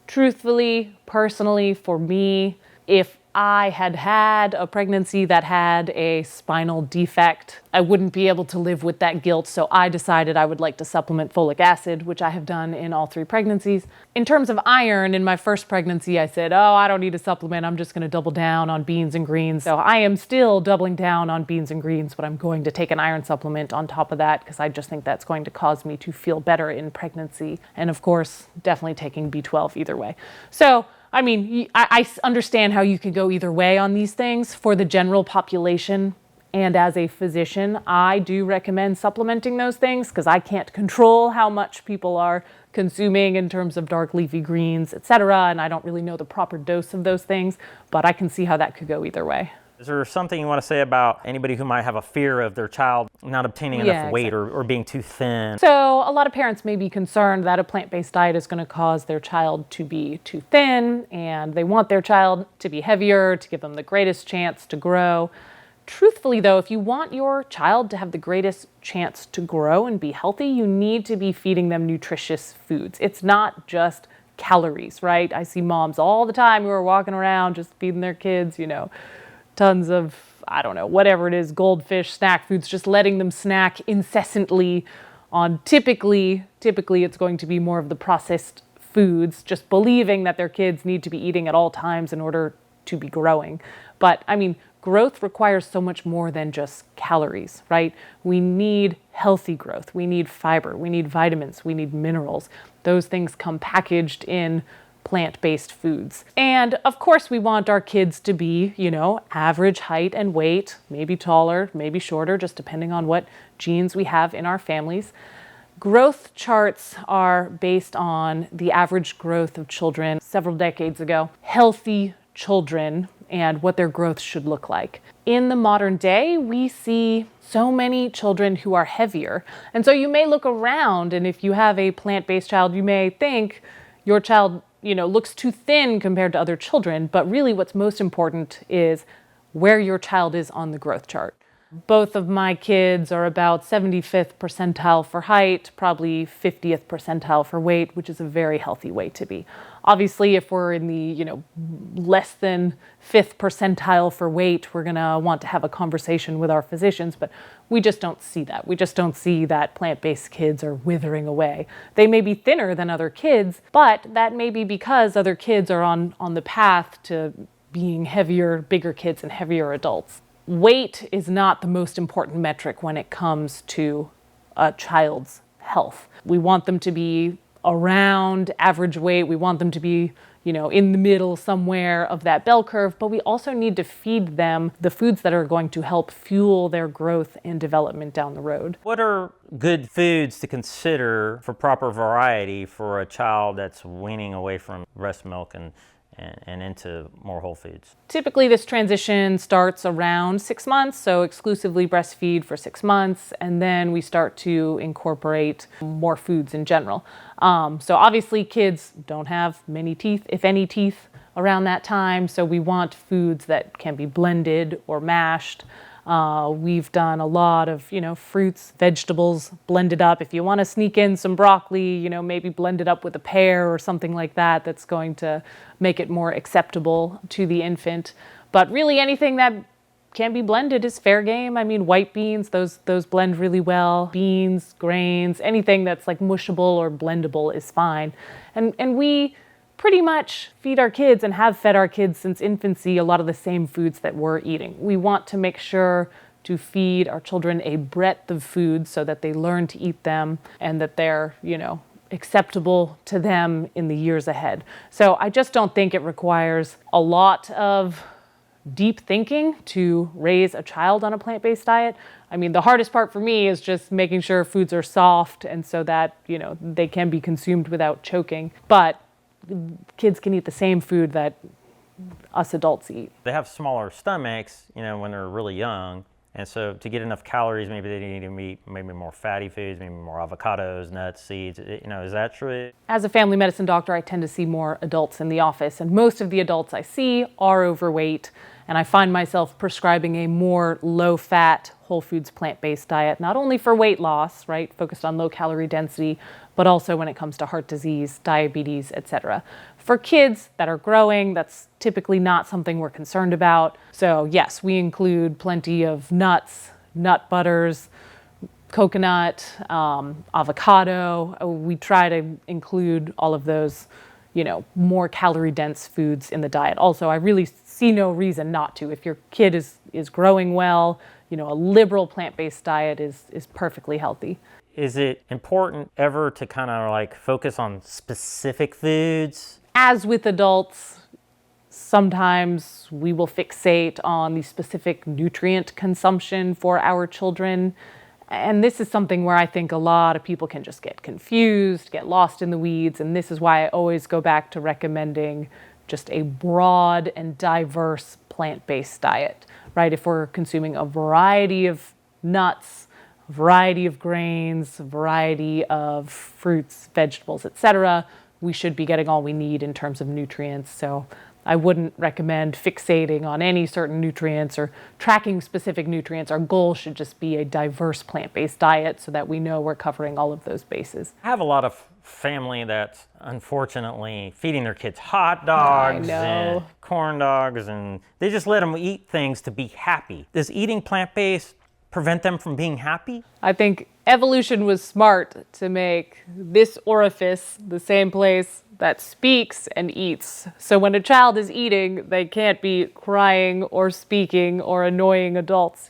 Truthfully, personally, for me, if I had had a pregnancy that had a spinal defect, I wouldn't be able to live with that guilt, so I decided I would like to supplement folic acid, which I have done in all 3 pregnancies. In terms of iron, in my first pregnancy, I said, oh, I don't need a supplement, I'm just gonna double down on beans and greens. So I am still doubling down on beans and greens, but I'm going to take an iron supplement on top of that because I just think that's going to cause me to feel better in pregnancy. And of course, definitely taking B12 either way. So, I mean, I understand how you could go either way on these things. For the general population and as a physician, I do recommend supplementing those things because I can't control how much people are consuming in terms of dark leafy greens, etc. And I don't really know the proper dose of those things, but I can see how that could go either way. Is there something you want to say about anybody who might have a fear of their child not obtaining enough weight or being too thin? So a lot of parents may be concerned that a plant-based diet is going to cause their child to be too thin, and they want their child to be heavier to give them the greatest chance to grow. Truthfully, though, if you want your child to have the greatest chance to grow and be healthy, you need to be feeding them nutritious foods. It's not just calories, right? I see moms all the time who are walking around just feeding their kids, tons of, I don't know, whatever it is, goldfish, snack foods, just letting them snack incessantly on typically it's going to be more of the processed foods, just believing that their kids need to be eating at all times in order to be growing. But I mean, growth requires so much more than just calories, right? We need healthy growth. We need fiber. We need vitamins. We need minerals. Those things come packaged in plant-based foods. And of course we want our kids to be, average height and weight, maybe taller, maybe shorter, just depending on what genes we have in our families. Growth charts are based on the average growth of children several decades ago, healthy children, and what their growth should look like. In the modern day, we see so many children who are heavier. And so you may look around, and if you have a plant-based child, you may think your child looks too thin compared to other children, but really what's most important is where your child is on the growth chart. Both of my kids are about 75th percentile for height, probably 50th percentile for weight, which is a very healthy way to be. Obviously, if we're in the, less than 5th percentile for weight, we're gonna want to have a conversation with our physicians, but we just don't see that. We just don't see that plant-based kids are withering away. They may be thinner than other kids, but that may be because other kids are on the path to being heavier, bigger kids and heavier adults. Weight is not the most important metric when it comes to a child's health. We want them to be around average weight. We want them to be, in the middle somewhere of that bell curve, but we also need to feed them the foods that are going to help fuel their growth and development down the road. What are good foods to consider for proper variety for a child that's weaning away from breast milk and into more whole foods? Typically, this transition starts around 6 months, so exclusively breastfeed for 6 months, and then we start to incorporate more foods in general. So obviously, kids don't have many teeth, if any teeth, around that time. So we want foods that can be blended or mashed. We've done a lot of, fruits, vegetables blended up. If you want to sneak in some broccoli, maybe blend it up with a pear or something like that, that's going to make it more acceptable to the infant. But really anything that can be blended is fair game. I mean, white beans, those blend really well. Beans, grains, anything that's like mushable or blendable is fine. And we pretty much feed our kids and have fed our kids since infancy a lot of the same foods that we're eating. We want to make sure to feed our children a breadth of foods so that they learn to eat them and that they're, acceptable to them in the years ahead. So I just don't think it requires a lot of deep thinking to raise a child on a plant-based diet. I mean, the hardest part for me is just making sure foods are soft and so that, they can be consumed without choking. But kids can eat the same food that us adults eat. They have smaller stomachs, when they're really young. And so to get enough calories, maybe they need to eat maybe more fatty foods, maybe more avocados, nuts, seeds. Is that true? As a family medicine doctor, I tend to see more adults in the office, and most of the adults I see are overweight. And I find myself prescribing a more low-fat, whole foods, plant-based diet, not only for weight loss, right, focused on low-calorie density, but also when it comes to heart disease, diabetes, etc. For kids that are growing, that's typically not something we're concerned about. So yes, we include plenty of nuts, nut butters, coconut, avocado. We try to include all of those, more calorie-dense foods in the diet. Also, I really see no reason not to. If your kid is growing well, a liberal plant-based diet is perfectly healthy. Is it important ever to kind of focus on specific foods? As with adults, sometimes we will fixate on the specific nutrient consumption for our children. And this is something where I think a lot of people can just get confused, get lost in the weeds. And this is why I always go back to recommending just a broad and diverse plant-based diet, right? If we're consuming a variety of nuts, a variety of grains, a variety of fruits, vegetables, etc., we should be getting all we need in terms of nutrients. So I wouldn't recommend fixating on any certain nutrients or tracking specific nutrients. Our goal should just be a diverse plant-based diet so that we know we're covering all of those bases. I have a lot of family that's unfortunately feeding their kids hot dogs and corn dogs, and they just let them eat things to be happy. Does eating plant-based prevent them from being happy? I think evolution was smart to make this orifice the same place that speaks and eats. So when a child is eating, they can't be crying or speaking or annoying adults,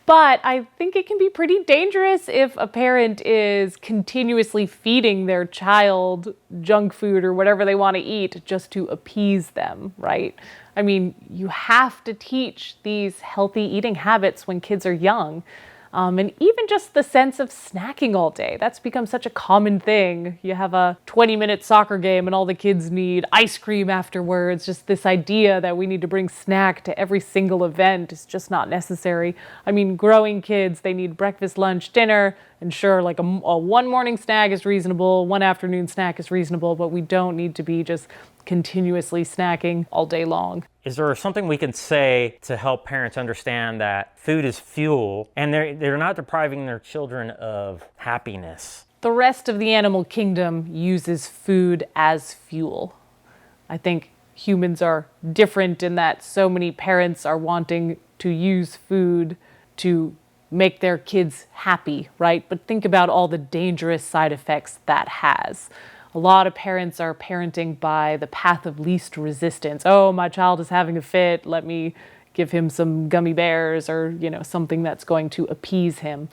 But I think it can be pretty dangerous if a parent is continuously feeding their child junk food or whatever they want to eat just to appease them, right? I mean, you have to teach these healthy eating habits when kids are young. And even just the sense of snacking all day. That's become such a common thing. You have a 20-minute soccer game and all the kids need ice cream afterwards. Just this idea that we need to bring snack to every single event is just not necessary. I mean, growing kids, they need breakfast, lunch, dinner. And sure, a one morning snack is reasonable, one afternoon snack is reasonable, but we don't need to be just continuously snacking all day long. Is there something we can say to help parents understand that food is fuel and they're not depriving their children of happiness? The rest of the animal kingdom uses food as fuel. I think humans are different in that so many parents are wanting to use food to make their kids happy, right? But think about all the dangerous side effects that has. A lot of parents are parenting by the path of least resistance. Oh, my child is having a fit. Let me give him some gummy bears or, something that's going to appease him.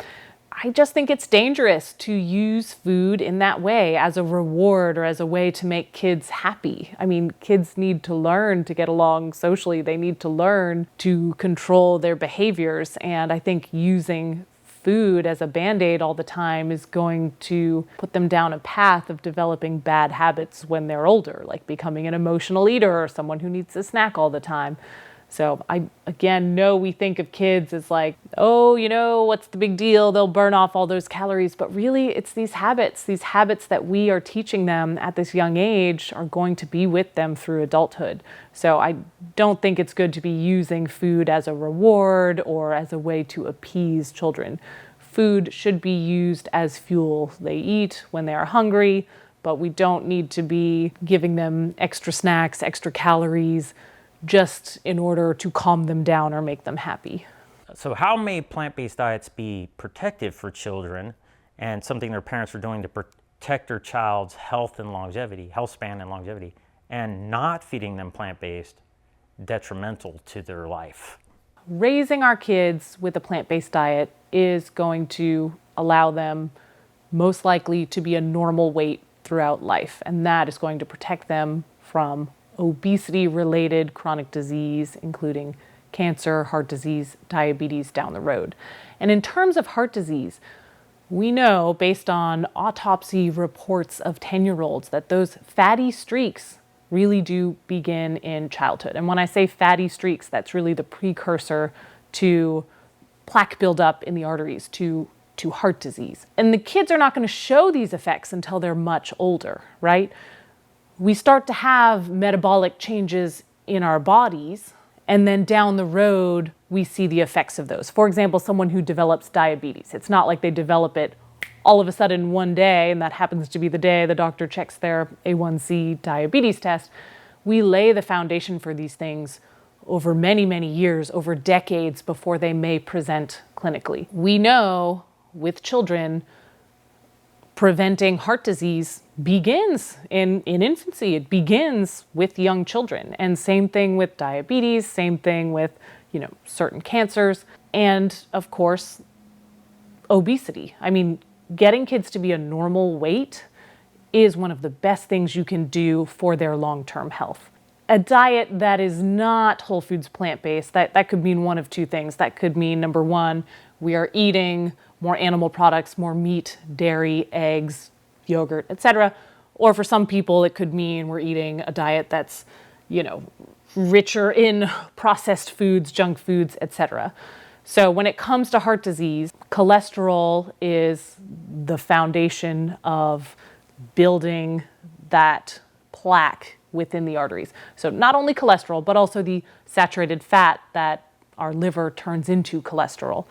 I just think it's dangerous to use food in that way as a reward or as a way to make kids happy. I mean, kids need to learn to get along socially. They need to learn to control their behaviors. And I think using food as a Band-Aid all the time is going to put them down a path of developing bad habits when they're older, like becoming an emotional eater or someone who needs a snack all the time. So I, again, know we think of kids as like, oh, what's the big deal? They'll burn off all those calories. But really, it's these habits that we are teaching them at this young age are going to be with them through adulthood. So I don't think it's good to be using food as a reward or as a way to appease children. Food should be used as fuel. They eat when they are hungry, but we don't need to be giving them extra snacks, extra calories, just in order to calm them down or make them happy. So how may plant-based diets be protective for children and something their parents are doing to protect their child's health span and longevity, and not feeding them plant-based detrimental to their life? Raising our kids with a plant-based diet is going to allow them most likely to be a normal weight throughout life, and that is going to protect them from obesity-related chronic disease, including cancer, heart disease, diabetes down the road. And in terms of heart disease, we know based on autopsy reports of 10-year-olds that those fatty streaks really do begin in childhood. And when I say fatty streaks, that's really the precursor to plaque buildup in the arteries, to heart disease. And the kids are not going to show these effects until they're much older, right? We start to have metabolic changes in our bodies, and then down the road, we see the effects of those. For example, someone who develops diabetes. It's not like they develop it all of a sudden one day, and that happens to be the day the doctor checks their A1C diabetes test. We lay the foundation for these things over many, many years, over decades before they may present clinically. We know with children, preventing heart disease begins in infancy. It begins with young children. And same thing with diabetes, same thing with, certain cancers, and of course, obesity. I mean, getting kids to be a normal weight is one of the best things you can do for their long-term health. A diet that is not whole foods plant-based, that could mean one of two things. That could mean, number one, we are eating more animal products, more meat, dairy, eggs, yogurt, etc. Or for some people, it could mean we're eating a diet that's, richer in processed foods, junk foods, etc. So when it comes to heart disease, cholesterol is the foundation of building that plaque within the arteries. So not only cholesterol, but also the saturated fat that our liver turns into cholesterol.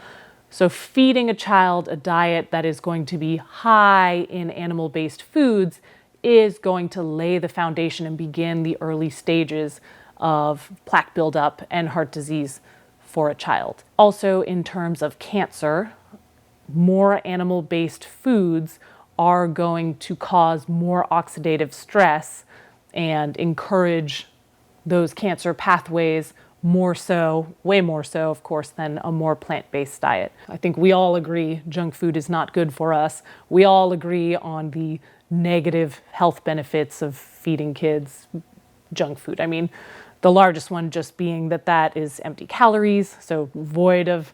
So feeding a child a diet that is going to be high in animal-based foods is going to lay the foundation and begin the early stages of plaque buildup and heart disease for a child. Also, in terms of cancer, more animal-based foods are going to cause more oxidative stress and encourage those cancer pathways more so, way more so, of course, than a more plant-based diet. I think we all agree junk food is not good for us. We all agree on the negative health benefits of feeding kids junk food. I mean, the largest one just being that is empty calories, so void of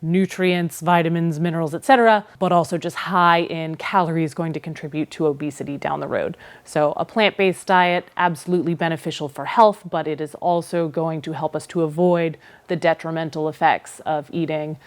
nutrients, vitamins, minerals, etc., but also just high in calories, going to contribute to obesity down the road. So a plant-based diet, absolutely beneficial for health, but it is also going to help us to avoid the detrimental effects of eating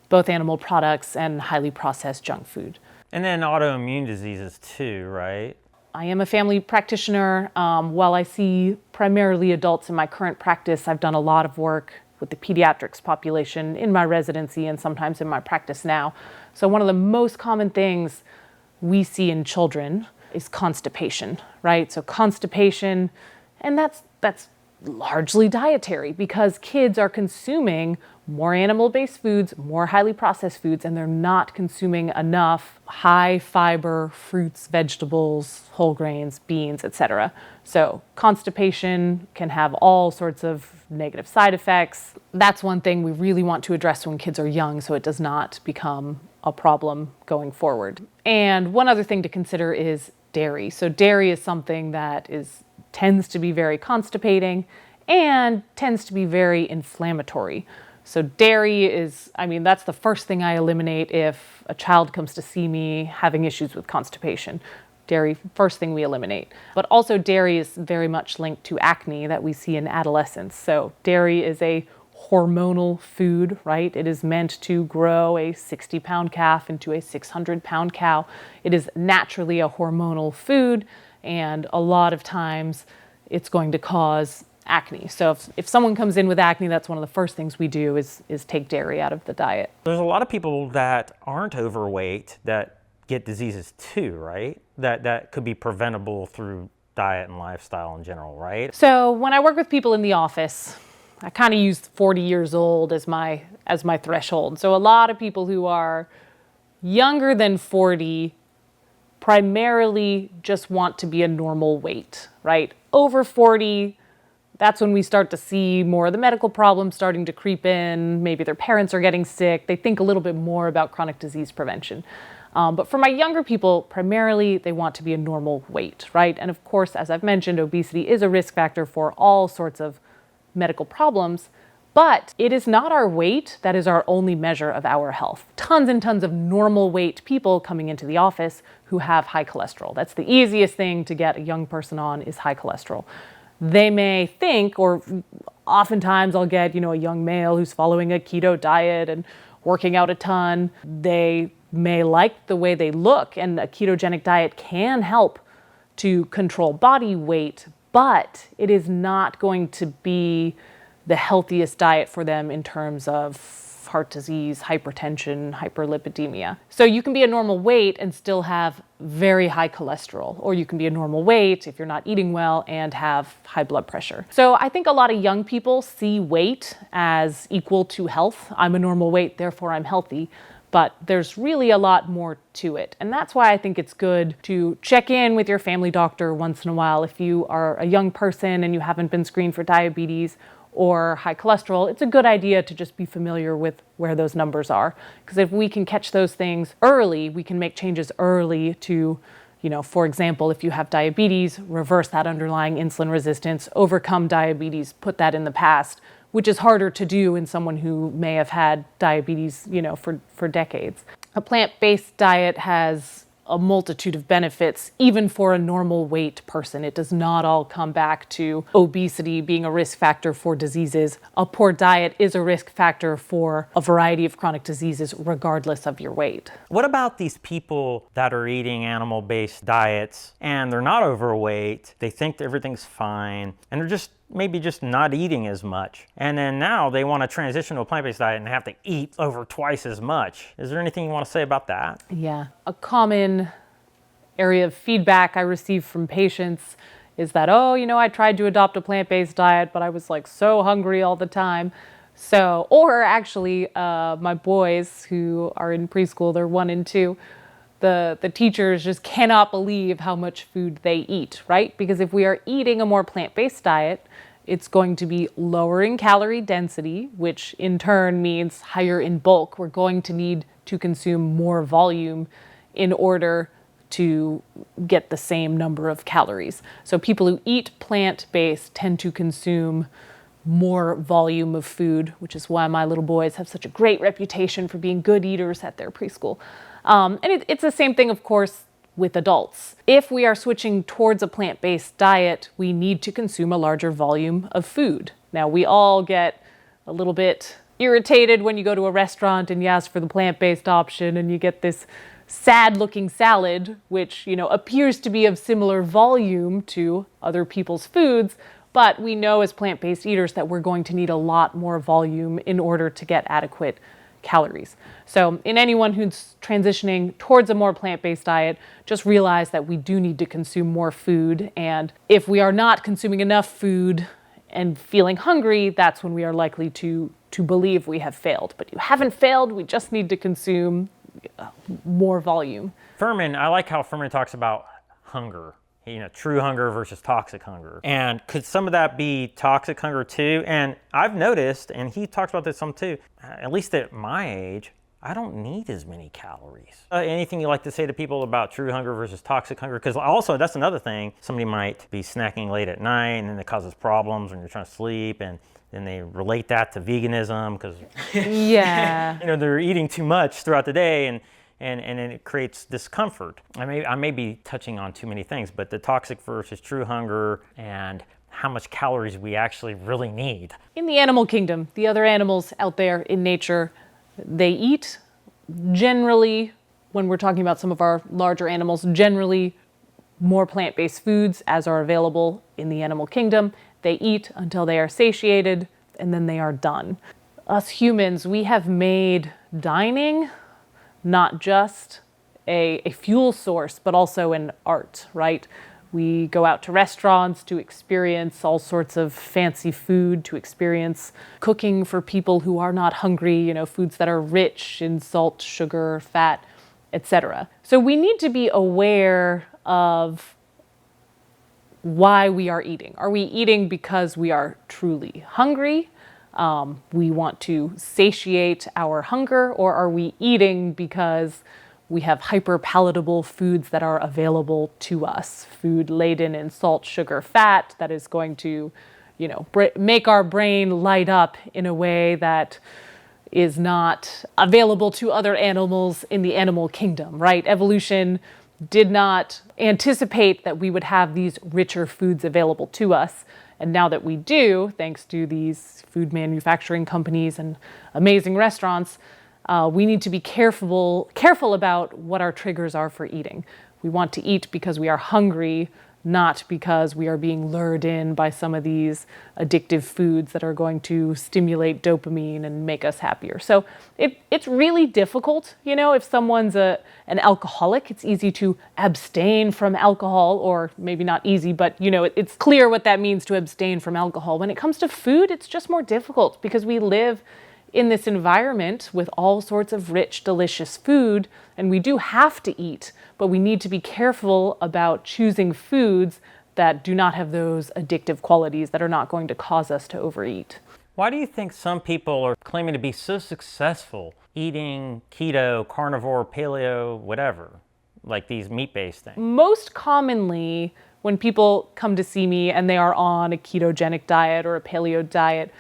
both animal products and highly processed junk food. And then autoimmune diseases too, right? I am a family practitioner. While I see primarily adults in my current practice, I've done a lot of work with the pediatrics population in my residency and sometimes in my practice now. So one of the most common things we see in children is constipation, right? So constipation, and that's largely dietary because kids are consuming more animal-based foods, more highly processed foods, and they're not consuming enough high fiber fruits, vegetables, whole grains, beans, etc. So constipation can have all sorts of negative side effects. That's one thing we really want to address when kids are young so it does not become a problem going forward. And one other thing to consider is dairy. So dairy is something that tends to be very constipating and tends to be very inflammatory. So dairy is, that's the first thing I eliminate if a child comes to see me having issues with constipation. dairy, first thing we eliminate. But also dairy is very much linked to acne that we see in adolescence. So dairy is a hormonal food, right? It is meant to grow a 60-pound calf into a 600-pound cow. It is naturally a hormonal food, and a lot of times it's going to cause acne. So if someone comes in with acne, that's one of the first things we do is take dairy out of the diet. There's a lot of people that aren't overweight that get diseases too, right? That could be preventable through diet and lifestyle in general, right? So when I work with people in the office, I kind of use 40 years old as my threshold. So a lot of people who are younger than 40 primarily just want to be a normal weight, right? Over 40, that's when we start to see more of the medical problems starting to creep in. Maybe their parents are getting sick. They think a little bit more about chronic disease prevention. But for my younger people, primarily they want to be a normal weight, right? And of course, as I've mentioned, obesity is a risk factor for all sorts of medical problems, but it is not our weight that is our only measure of our health. Tons and tons of normal weight people coming into the office who have high cholesterol. That's the easiest thing to get a young person on is high cholesterol. They may think, or oftentimes I'll get, a young male who's following a keto diet and working out a ton. They may like the way they look, and a ketogenic diet can help to control body weight, but it is not going to be the healthiest diet for them in terms of heart disease, hypertension, hyperlipidemia. So you can be a normal weight and still have very high cholesterol, or you can be a normal weight if you're not eating well and have high blood pressure. So I think a lot of young people see weight as equal to health. I'm a normal weight, therefore I'm healthy. But there's really a lot more to it. And that's why I think it's good to check in with your family doctor once in a while. If you are a young person and you haven't been screened for diabetes or high cholesterol, it's a good idea to just be familiar with where those numbers are. Because if we can catch those things early, we can make changes early to, for example, if you have diabetes, reverse that underlying insulin resistance, overcome diabetes, put that in the past, which is harder to do in someone who may have had diabetes, for decades. A plant-based diet has a multitude of benefits, even for a normal weight person. It does not all come back to obesity being a risk factor for diseases. A poor diet is a risk factor for a variety of chronic diseases, regardless of your weight. What about these people that are eating animal-based diets and they're not overweight, they think that everything's fine, and they're maybe just not eating as much. And then now they want to transition to a plant-based diet and have to eat over twice as much. Is there anything you want to say about that? Yeah. A common area of feedback I receive from patients is that, I tried to adopt a plant-based diet, but I was so hungry all the time. So, or actually, my boys who are in preschool, they're 1 and 2, the teachers just cannot believe how much food they eat, right? Because if we are eating a more plant-based diet, it's going to be lower in calorie density, which in turn means higher in bulk. We're going to need to consume more volume in order to get the same number of calories. So people who eat plant-based tend to consume more volume of food, which is why my little boys have such a great reputation for being good eaters at their preschool. And it's the same thing, of course, with adults. If we are switching towards a plant-based diet, we need to consume a larger volume of food. Now, we all get a little bit irritated when you go to a restaurant and you ask for the plant-based option and you get this sad-looking salad, which, appears to be of similar volume to other people's foods, but we know as plant-based eaters that we're going to need a lot more volume in order to get adequate calories. So in anyone who's transitioning towards a more plant-based diet, just realize that we do need to consume more food. And if we are not consuming enough food and feeling hungry, that's when we are likely to believe we have failed. But you haven't failed, we just need to consume more volume. I like how Furman talks about hunger. True hunger versus toxic hunger. And could some of that be toxic hunger too? And I've noticed, and he talks about this some too, at least at my age, I don't need as many calories. Anything you like to say to people about true hunger versus toxic hunger? Because also, that's another thing. Somebody might be snacking late at night and then it causes problems when you're trying to sleep, and then they relate that to veganism because yeah, they're eating too much throughout the day, and and it creates discomfort. I may be touching on too many things, but the toxic versus true hunger and how much calories we actually really need. In the animal kingdom, the other animals out there in nature, they eat generally, when we're talking about some of our larger animals, generally more plant-based foods as are available in the animal kingdom. They eat until they are satiated, and then they are done. Us humans, we have made dining not just a fuel source, but also an art, right? We go out to restaurants to experience all sorts of fancy food, to experience cooking for people who are not hungry, foods that are rich in salt, sugar, fat, etc. So we need to be aware of why we are eating. Are we eating because we are truly hungry? We want to satiate our hunger, or are we eating because we have hyper-palatable foods that are available to us, food laden in salt, sugar, fat that is going to, make our brain light up in a way that is not available to other animals in the animal kingdom, right? Evolution did not anticipate that we would have these richer foods available to us. And now that we do, thanks to these food manufacturing companies and amazing restaurants, we need to be careful about what our triggers are for eating. We want to eat because we are hungry, not because we are being lured in by some of these addictive foods that are going to stimulate dopamine and make us happier. So it's really difficult, if someone's an alcoholic, it's easy to abstain from alcohol, or maybe not easy, but it's clear what that means to abstain from alcohol. When it comes to food, it's just more difficult because we live in this environment with all sorts of rich, delicious food, and we do have to eat, but we need to be careful about choosing foods that do not have those addictive qualities that are not going to cause us to overeat. Why do you think some people are claiming to be so successful eating keto, carnivore, paleo, whatever, like these meat-based things? Most commonly, when people come to see me and they are on a ketogenic diet or a paleo diet,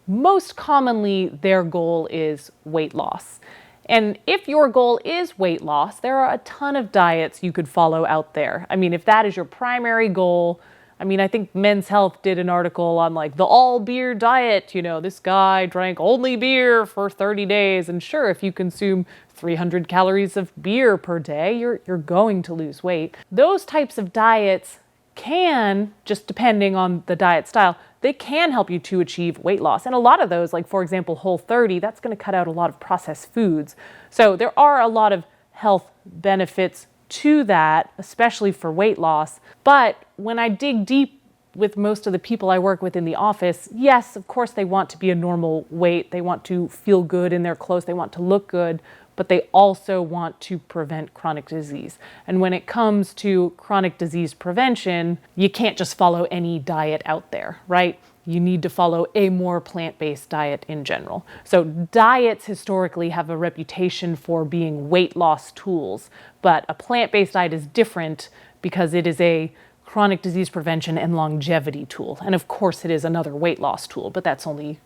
most commonly their goal is weight loss. And if your goal is weight loss, there are a ton of diets you could follow out there. If that is your primary goal, I think Men's Health did an article on the all beer diet. This guy drank only beer for 30 days. And sure, if you consume 300 calories of beer per day, you're going to lose weight. Those types of diets can, just depending on the diet style, they can help you to achieve weight loss. And a lot of those, for example, Whole30, that's going to cut out a lot of processed foods. So there are a lot of health benefits to that, especially for weight loss. But when I dig deep with most of the people I work with in the office, yes, of course, they want to be a normal weight. They want to feel good in their clothes. They want to look good, but they also want to prevent chronic disease. And when it comes to chronic disease prevention, you can't just follow any diet out there, right? You need to follow a more plant-based diet in general. So diets historically have a reputation for being weight loss tools, but a plant-based diet is different because it is a chronic disease prevention and longevity tool. And of course it is another weight loss tool, but that's only,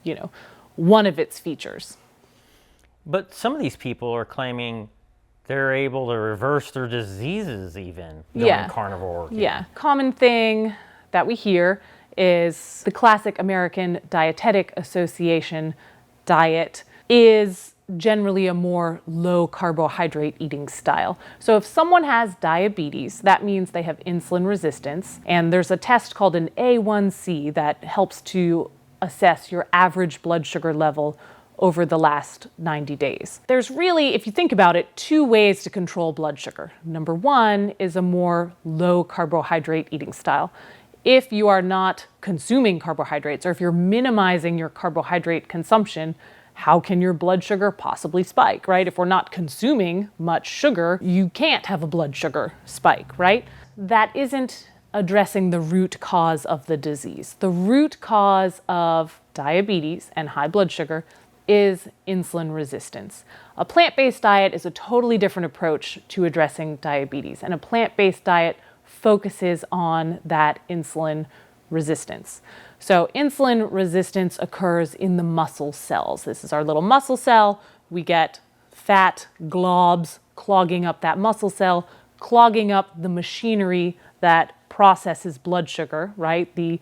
one of its features. But some of these people are claiming they're able to reverse their diseases even going carnivore. Yeah. Common thing that we hear is the classic American Dietetic Association diet is generally a more low carbohydrate eating style. So if someone has diabetes, that means they have insulin resistance, and there's a test called an A1C that helps to assess your average blood sugar level over the last 90 days. There's really, if you think about it, two ways to control blood sugar. Number one is a more low carbohydrate eating style. If you are not consuming carbohydrates, or if you're minimizing your carbohydrate consumption, how can your blood sugar possibly spike, right? If we're not consuming much sugar, you can't have a blood sugar spike, right? That isn't addressing the root cause of the disease. The root cause of diabetes and high blood sugar is insulin resistance. A plant-based diet is a totally different approach to addressing diabetes, and a plant-based diet focuses on that insulin resistance. So insulin resistance occurs in the muscle cells. This is our little muscle cell. We get fat globs clogging up that muscle cell, clogging up the machinery that processes blood sugar, right? The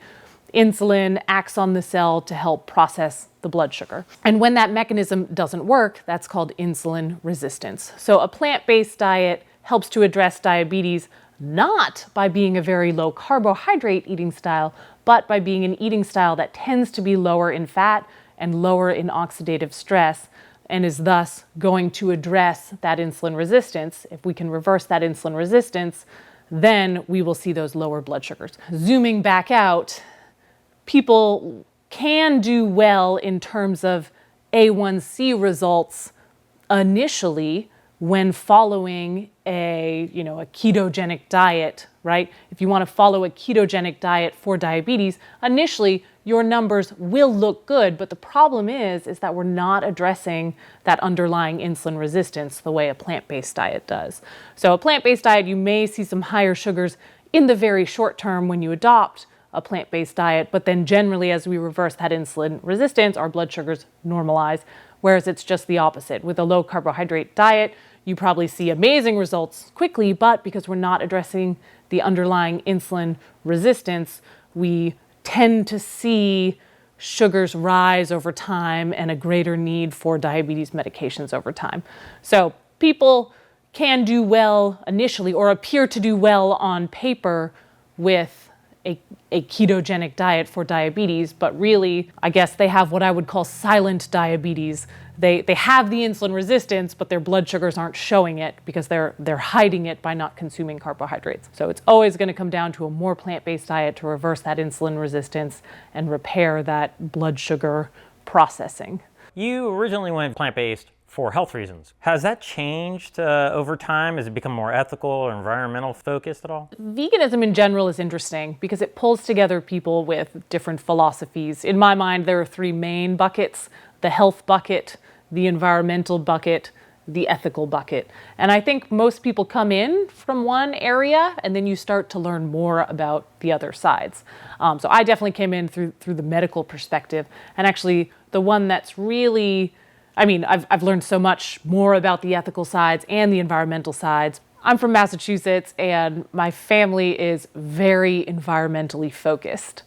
insulin acts on the cell to help process the blood sugar. And when that mechanism doesn't work, that's called insulin resistance. So a plant-based diet helps to address diabetes not by being a very low carbohydrate eating style, but by being an eating style that tends to be lower in fat and lower in oxidative stress, and is thus going to address that insulin resistance. If we can reverse that insulin resistance, then we will see those lower blood sugars. Zooming back out, people can do well in terms of A1C results initially when following a ketogenic diet, right? If you want to follow a ketogenic diet for diabetes, initially your numbers will look good, but the problem is that we're not addressing that underlying insulin resistance the way a plant-based diet does. So a plant-based diet, you may see some higher sugars in the very short term when you adopt a plant-based diet, but then generally as we reverse that insulin resistance, our blood sugars normalize, whereas it's just the opposite. With a low carbohydrate diet, you probably see amazing results quickly, but because we're not addressing the underlying insulin resistance, we tend to see sugars rise over time and a greater need for diabetes medications over time. So people can do well initially, or appear to do well on paper, with a ketogenic diet for diabetes, but really, I guess they have what I would call silent diabetes. They have the insulin resistance, but their blood sugars aren't showing it because they're hiding it by not consuming carbohydrates. So it's always going to come down to a more plant-based diet to reverse that insulin resistance and repair that blood sugar processing. You originally went plant-based for health reasons. Has that changed over time? Has it become more ethical or environmental focused at all? Veganism in general is interesting because it pulls together people with different philosophies. In my mind, there are three main buckets: the health bucket, the environmental bucket, the ethical bucket. And I think most people come in from one area and then you start to learn more about the other sides. So I definitely came in through the medical perspective, and actually the one that's really, I've learned so much more about the ethical sides and the environmental sides. I'm from Massachusetts and my family is very environmentally focused,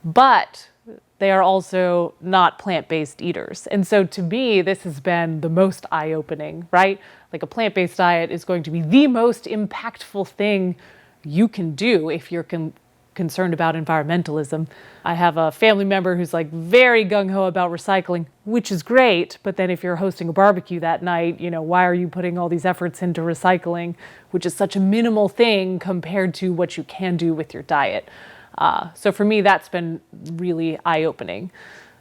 but they are also not plant-based eaters. And so to me, this has been the most eye-opening, right? Like a plant-based diet is going to be the most impactful thing you can do if you're concerned about environmentalism. I have a family member who's like very gung-ho about recycling, which is great, but then if you're hosting a barbecue that night, why are you putting all these efforts into recycling, which is such a minimal thing compared to what you can do with your diet. So for me, that's been really eye-opening.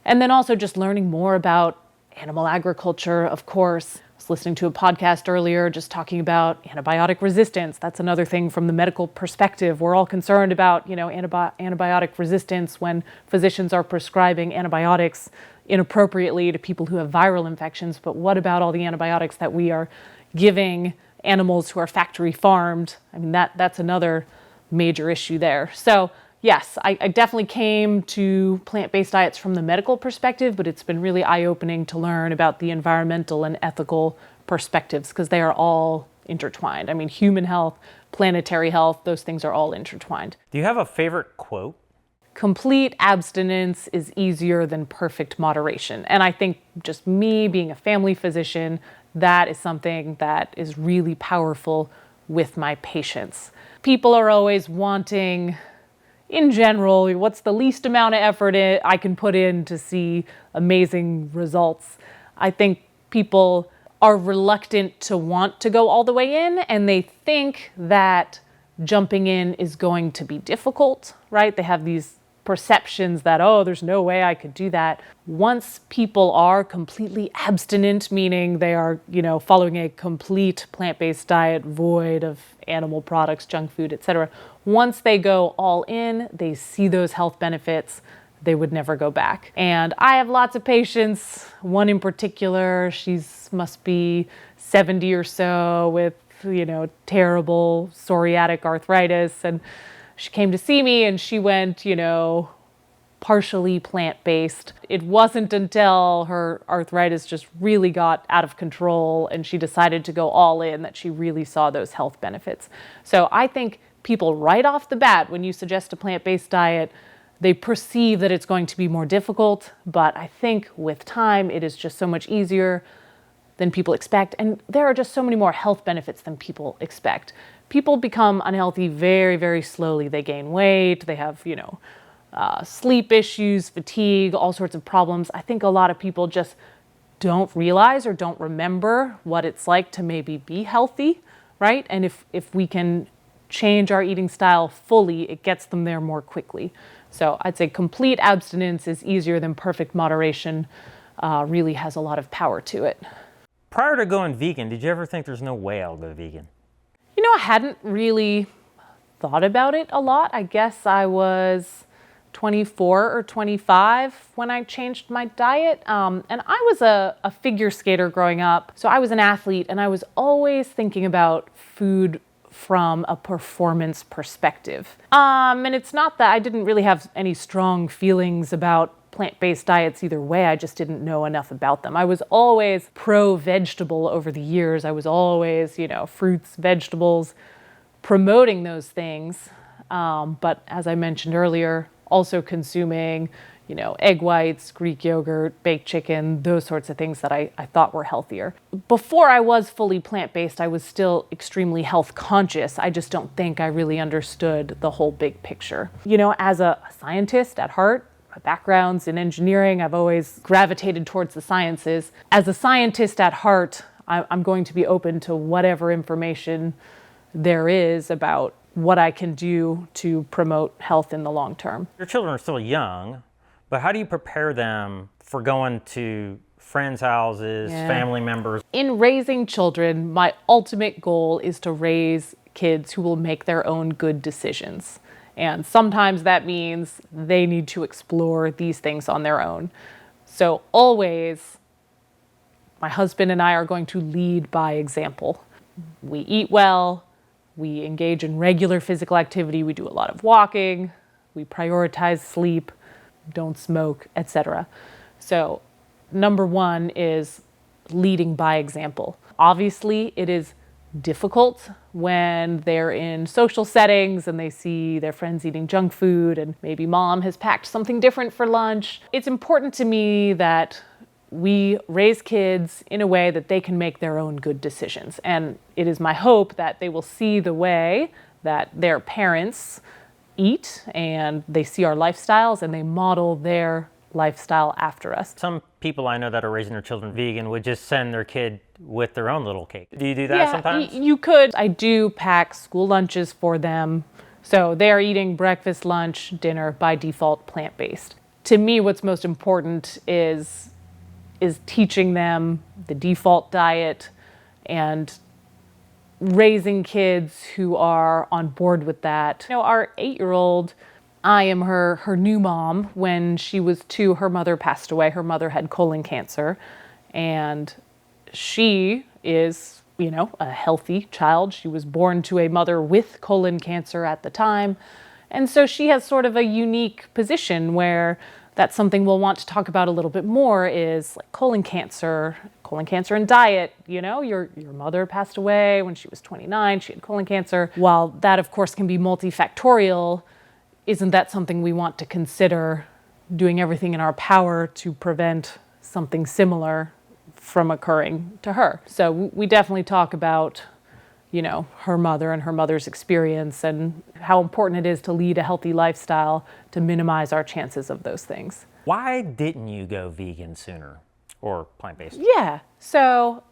And then also just learning more about animal agriculture, of course. I was listening to a podcast earlier just talking about antibiotic resistance. That's another thing from the medical perspective. We're all concerned about, antibiotic resistance when physicians are prescribing antibiotics inappropriately to people who have viral infections. But what about all the antibiotics that we are giving animals who are factory farmed? That's another major issue there. So yes, I definitely came to plant-based diets from the medical perspective, but it's been really eye-opening to learn about the environmental and ethical perspectives because they are all intertwined. Human health, planetary health, those things are all intertwined. Do you have a favorite quote? Complete abstinence is easier than perfect moderation. And I think just me being a family physician, that is something that is really powerful with my patients. People are always wanting, in general, what's the least amount of effort I can put in to see amazing results? I think people are reluctant to want to go all the way in, and they think that jumping in is going to be difficult, right? They have these perceptions that, there's no way I could do that. Once people are completely abstinent, meaning they are, following a complete plant-based diet void of animal products, junk food, etc. Once they go all in, they see those health benefits, they would never go back. And I have lots of patients, one in particular, must be 70 or so with, terrible psoriatic arthritis. And she came to see me and she went, partially plant-based. It wasn't until her arthritis just really got out of control and she decided to go all in that she really saw those health benefits. So I think people right off the bat, when you suggest a plant-based diet, they perceive that it's going to be more difficult, but I think with time it is just so much easier than people expect. And there are just so many more health benefits than people expect. People become unhealthy very, very slowly. They gain weight, they have, sleep issues, fatigue, all sorts of problems. I think a lot of people just don't realize or don't remember what it's like to maybe be healthy, right? And if we can change our eating style fully, it gets them there more quickly. So I'd say complete abstinence is easier than perfect moderation. Really has a lot of power to it. Prior to going vegan, did you ever think there's no way I'll go vegan? I hadn't really thought about it a lot. I guess I was 24 or 25 when I changed my diet. And I was a figure skater growing up. So I was an athlete and I was always thinking about food from a performance perspective. And it's not that I didn't really have any strong feelings about plant-based diets either way. I just didn't know enough about them. I was always pro-vegetable over the years. I was always, fruits, vegetables, promoting those things. But as I mentioned earlier, also consuming, egg whites, Greek yogurt, baked chicken, those sorts of things that I thought were healthier. Before I was fully plant-based, I was still extremely health conscious. I just don't think I really understood the whole big picture. As a scientist at heart, my background's in engineering, I've always gravitated towards the sciences. As a scientist at heart, I'm going to be open to whatever information there is about what I can do to promote health in the long term. Your children are still young, but how do you prepare them for going to friends' houses, family members? In raising children, my ultimate goal is to raise kids who will make their own good decisions. And sometimes that means they need to explore these things on their own. So always, my husband and I are going to lead by example. We eat well, we engage in regular physical activity, we do a lot of walking, we prioritize sleep, don't smoke, etc. So number one is leading by example. Obviously, it is difficult when they're in social settings and they see their friends eating junk food and maybe mom has packed something different for lunch. It's important to me that we raise kids in a way that they can make their own good decisions. And it is my hope that they will see the way that their parents eat and they see our lifestyles and they model their lifestyle after us. Some people I know that are raising their children vegan would just send their kid with their own little cake. Do you do that sometimes? You could. I do pack school lunches for them. So they're eating breakfast, lunch, dinner, by default plant-based. To me, what's most important is teaching them the default diet and raising kids who are on board with that. Our 8-year-old, I am her new mom. When she was 2, her mother passed away. Her mother had colon cancer, and she is, a healthy child. She was born to a mother with colon cancer at the time. And so she has sort of a unique position where that's something we'll want to talk about a little bit more is like colon cancer and diet. Your mother passed away when she was 29. She had colon cancer. While that, of course, can be multifactorial, isn't that something we want to consider doing everything in our power to prevent something similar from occurring to her? So we definitely talk about, her mother and her mother's experience and how important it is to lead a healthy lifestyle to minimize our chances of those things. Why didn't you go vegan sooner or plant-based? Yeah. So,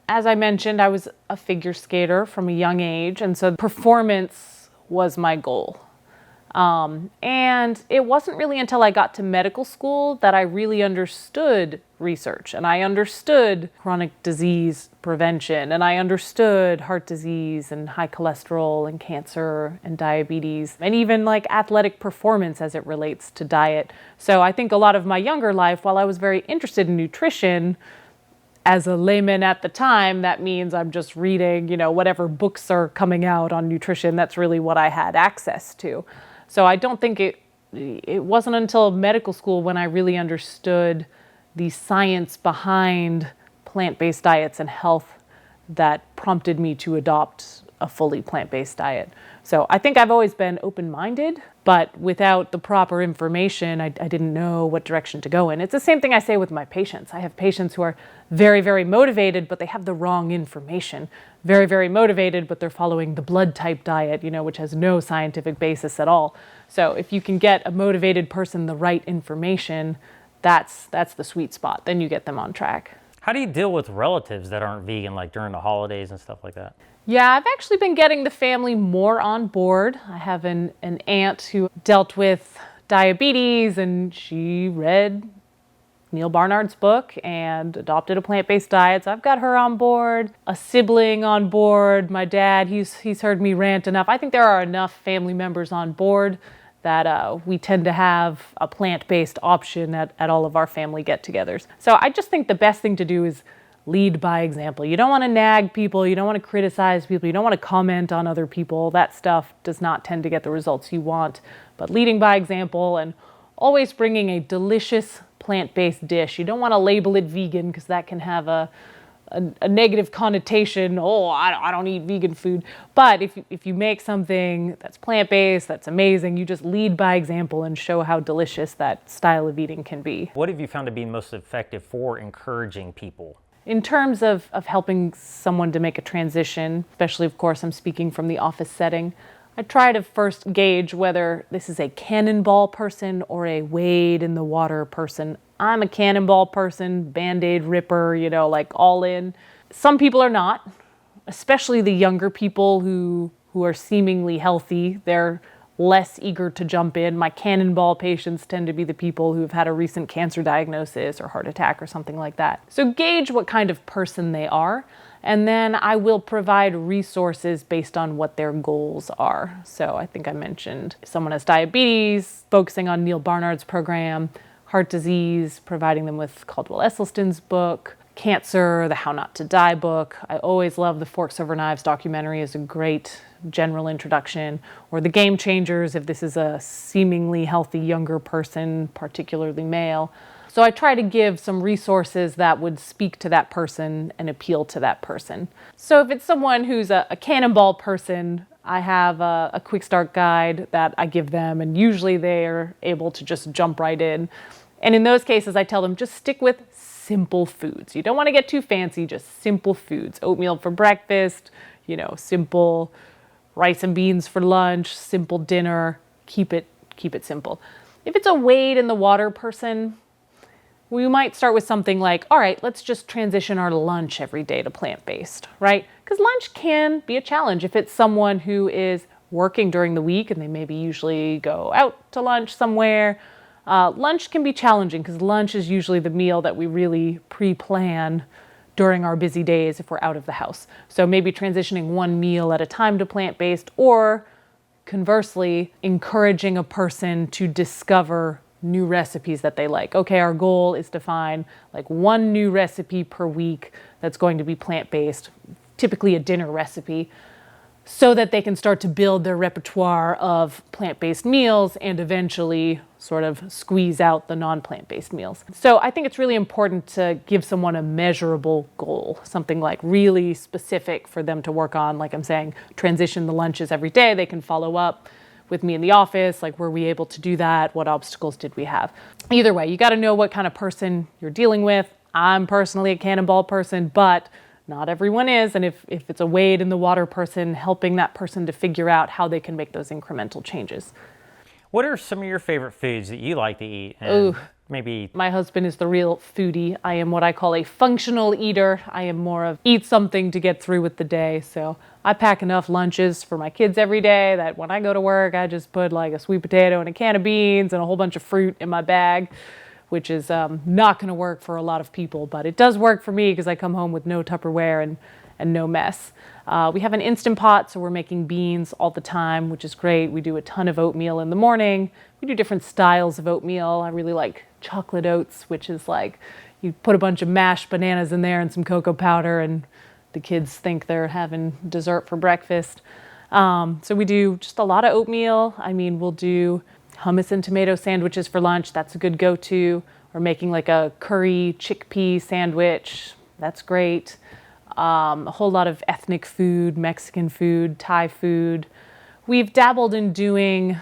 as I mentioned, I was a figure skater from a young age, and so performance was my goal. And it wasn't really until I got to medical school that I really understood research, and I understood chronic disease prevention, and I understood heart disease and high cholesterol and cancer and diabetes, and even like athletic performance as it relates to diet. So I think a lot of my younger life, while I was very interested in nutrition, as a layman at the time, that means I'm just reading, whatever books are coming out on nutrition. That's really what I had access to. So I don't think it it wasn't until medical school when I really understood the science behind plant-based diets and health that prompted me to adopt a fully plant-based diet. So I think I've always been open-minded, but without the proper information, I didn't know what direction to go in. It's the same thing I say with my patients. I have patients who are very, very motivated, but they have the wrong information. Very, very motivated, but they're following the blood type diet, which has no scientific basis at all. So if you can get a motivated person the right information, that's the sweet spot. Then you get them on track. How do you deal with relatives that aren't vegan, like during the holidays and stuff like that? Yeah, I've actually been getting the family more on board. I have an aunt who dealt with diabetes, and she read Neil Barnard's book and adopted a plant-based diet. So I've got her on board, a sibling on board, my dad, he's heard me rant enough. I think there are enough family members on board that we tend to have a plant-based option at all of our family get-togethers. So I just think the best thing to do is lead by example. You don't want to nag people, you don't want to criticize people, you don't want to comment on other people. That stuff does not tend to get the results you want. But leading by example and always bringing a delicious plant-based dish. You don't want to label it vegan because that can have a negative connotation. Oh, I don't eat vegan food. But if you make something that's plant-based, that's amazing, you just lead by example and show how delicious that style of eating can be. What have you found to be most effective for encouraging people? In terms of helping someone to make a transition, especially, of course, I'm speaking from the office setting, I try to first gauge whether this is a cannonball person or a wade in the water person. I'm a cannonball person, Band-Aid ripper, like all in. Some people are not, especially the younger people who are seemingly healthy. They're less eager to jump in. My cannonball patients tend to be the people who've had a recent cancer diagnosis or heart attack or something like that. So gauge what kind of person they are, and then I will provide resources based on what their goals are. So I think I mentioned if someone has diabetes, focusing on Neil Barnard's program, heart disease, providing them with Caldwell Esselstyn's book, cancer, the How Not to Die book. I always love the Forks Over Knives documentary as a great general introduction, or the Game Changers if this is a seemingly healthy younger person, particularly male. So I try to give some resources that would speak to that person and appeal to that person. So if it's someone who's a cannonball person, I have a quick start guide that I give them, and usually they're able to just jump right in. And in those cases, I tell them just stick with simple foods. You don't want to get too fancy, just simple foods. Oatmeal for breakfast, simple rice and beans for lunch, simple dinner. Keep it simple. If it's a wade in the water person, we might start with something like, all right, let's just transition our lunch every day to plant-based, right? Because lunch can be a challenge if it's someone who is working during the week and they maybe usually go out to lunch somewhere. Lunch can be challenging because lunch is usually the meal that we really pre-plan during our busy days if we're out of the house. So maybe transitioning one meal at a time to plant-based, or conversely, encouraging a person to discover new recipes that they like. Okay, our goal is to find like one new recipe per week that's going to be plant-based, typically a dinner recipe, so that they can start to build their repertoire of plant-based meals and eventually sort of squeeze out the non-plant-based meals. So I think it's really important to give someone a measurable goal, something like really specific for them to work on. Like I'm saying, transition the lunches every day. They can follow up with me in the office, like were we able to do that? What obstacles did we have? Either way, you got to know what kind of person you're dealing with. I'm personally a cannonball person, but not everyone is. And if it's a wade in the water person, helping that person to figure out how they can make those incremental changes. What are some of your favorite foods that you like to eat? Ooh. Maybe My husband is the real foodie. I am what I call a functional eater. I am more of eat something to get through with the day. So I pack enough lunches for my kids every day that when I go to work, I just put like a sweet potato and a can of beans and a whole bunch of fruit in my bag, which is not going to work for a lot of people, but it does work for me because I come home with no Tupperware and no mess. We have an Instant Pot, so we're making beans all the time, which is great. We do a ton of oatmeal in the morning. We do different styles of oatmeal. I really like chocolate oats, which is like you put a bunch of mashed bananas in there and some cocoa powder, and the kids think they're having dessert for breakfast. So we do just a lot of oatmeal. I mean, we'll do Hummus and tomato sandwiches for lunch, that's a good go-to. Or making like a curry chickpea sandwich, that's great. A whole lot of ethnic food, Mexican food, Thai food. We've dabbled in doing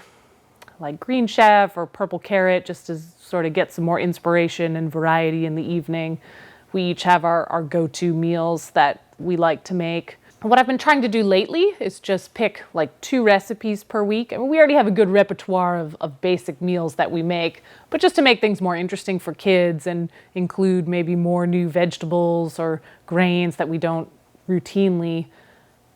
like Green Chef or Purple Carrot just to sort of get some more inspiration and variety in the evening. We each have our go-to meals that we like to make. What I've been trying to do lately is just pick like 2 recipes per week. I mean, we already have a good repertoire of basic meals that we make, but just to make things more interesting for kids and include maybe more new vegetables or grains that we don't routinely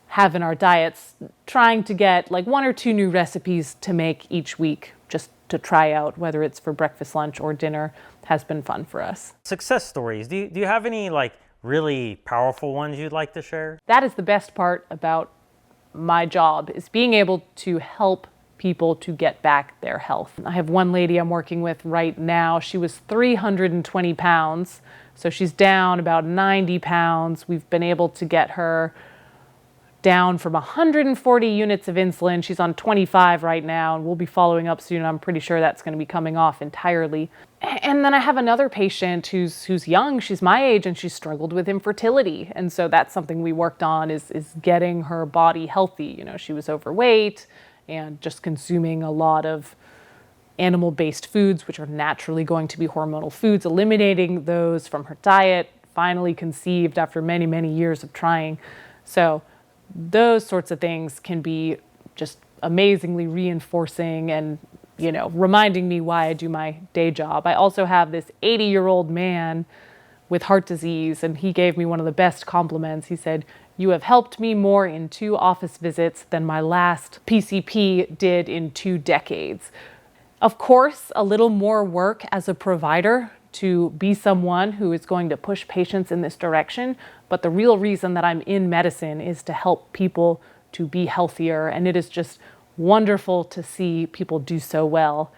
have in our diets, trying to get like 1 or 2 new recipes to make each week just to try out, whether it's for breakfast, lunch, or dinner, has been fun for us. Success stories. Do you have any like really powerful ones you'd like to share? That is the best part about my job, is being able to help people to get back their health. I have one lady I'm working with right now. She was 320 pounds, so she's down about 90 pounds. We've been able to get her down from 140 units of insulin. She's on 25 right now, and we'll be following up soon. I'm pretty sure that's going to be coming off entirely. And then I have another patient who's young. She's my age, and she's struggled with infertility. And so that's something we worked on, is getting her body healthy. You know, she was overweight and just consuming a lot of animal-based foods, which are naturally going to be hormonal foods, eliminating those from her diet, finally conceived after many, many years of trying. So those sorts of things can be just amazingly reinforcing and, you know, reminding me why I do my day job. I also have this 80-year-old man with heart disease, and he gave me one of the best compliments. He said, "You have helped me more in 2 office visits than my last PCP did in 2 decades." Of course, a little more work as a provider to be someone who is going to push patients in this direction. But the real reason that I'm in medicine is to help people to be healthier. And it is just wonderful to see people do so well.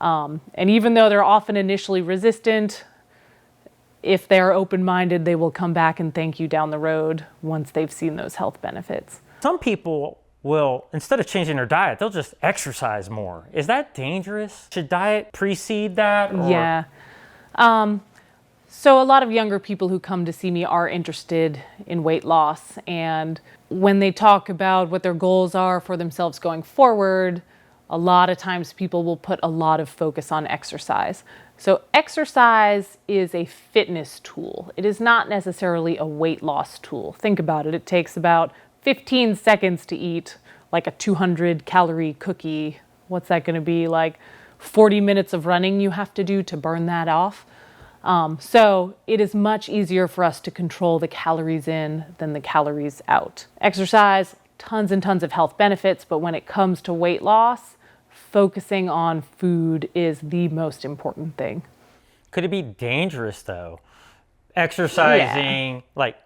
And even though they're often initially resistant, if they're open-minded, they will come back and thank you down the road once they've seen those health benefits. Some people will, instead of changing their diet, they'll just exercise more. Is that dangerous? Should diet precede that? Or? Yeah. So a lot of younger people who come to see me are interested in weight loss. And when they talk about what their goals are for themselves going forward, a lot of times people will put a lot of focus on exercise. So exercise is a fitness tool. It is not necessarily a weight loss tool. Think about it. It takes about 15 seconds to eat like a 200-calorie cookie. What's that going to be? Like 40 minutes of running you have to do to burn that off. So it is much easier for us to control the calories in than the calories out. Exercise, tons and tons of health benefits, but when it comes to weight loss, focusing on food is the most important thing. Could it be dangerous though? Exercising, like,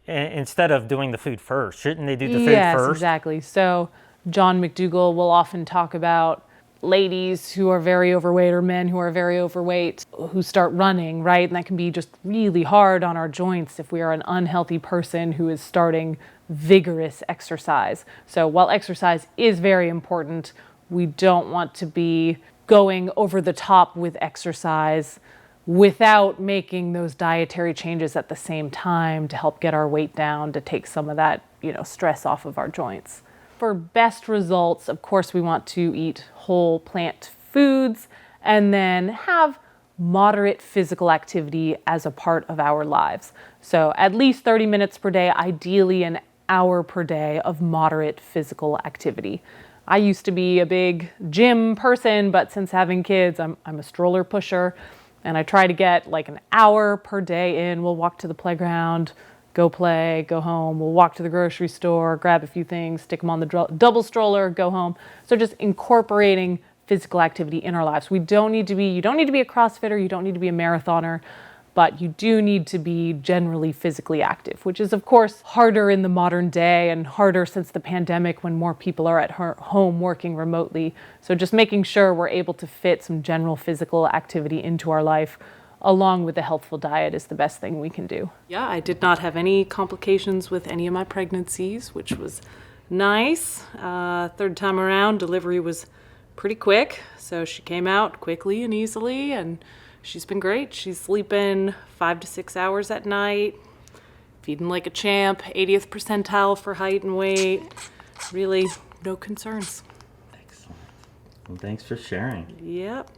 instead of doing the food first, shouldn't they do the food yes, first? Exactly. So John McDougall will often talk about ladies who are very overweight or men who are very overweight who start running, right? And that can be just really hard on our joints if we are an unhealthy person who is starting vigorous exercise. So while exercise is very important, we don't want to be going over the top with exercise without making those dietary changes at the same time to help get our weight down, to take some of that, stress off of our joints. For best results, of course, we want to eat whole plant foods and then have moderate physical activity as a part of our lives. So at least 30 minutes per day, ideally an hour per day of moderate physical activity. I used to be a big gym person, but since having kids, I'm a stroller pusher, and I try to get like an hour per day in. We'll walk to the playground, go play, go home. We'll walk to the grocery store, grab a few things, stick them on the double stroller, go home. So just incorporating physical activity in our lives. You don't need to be a CrossFitter, you don't need to be a marathoner, but you do need to be generally physically active, which is of course harder in the modern day and harder since the pandemic when more people are at home working remotely. So just making sure we're able to fit some general physical activity into our life along with a healthful diet is the best thing we can do. Yeah, I did not have any complications with any of my pregnancies, which was nice. Third time around, delivery was pretty quick. So she came out quickly and easily, and she's been great. She's sleeping 5 to 6 hours at night, feeding like a champ, 80th percentile for height and weight. Really, no concerns. Excellent. Well, thanks for sharing. Yep.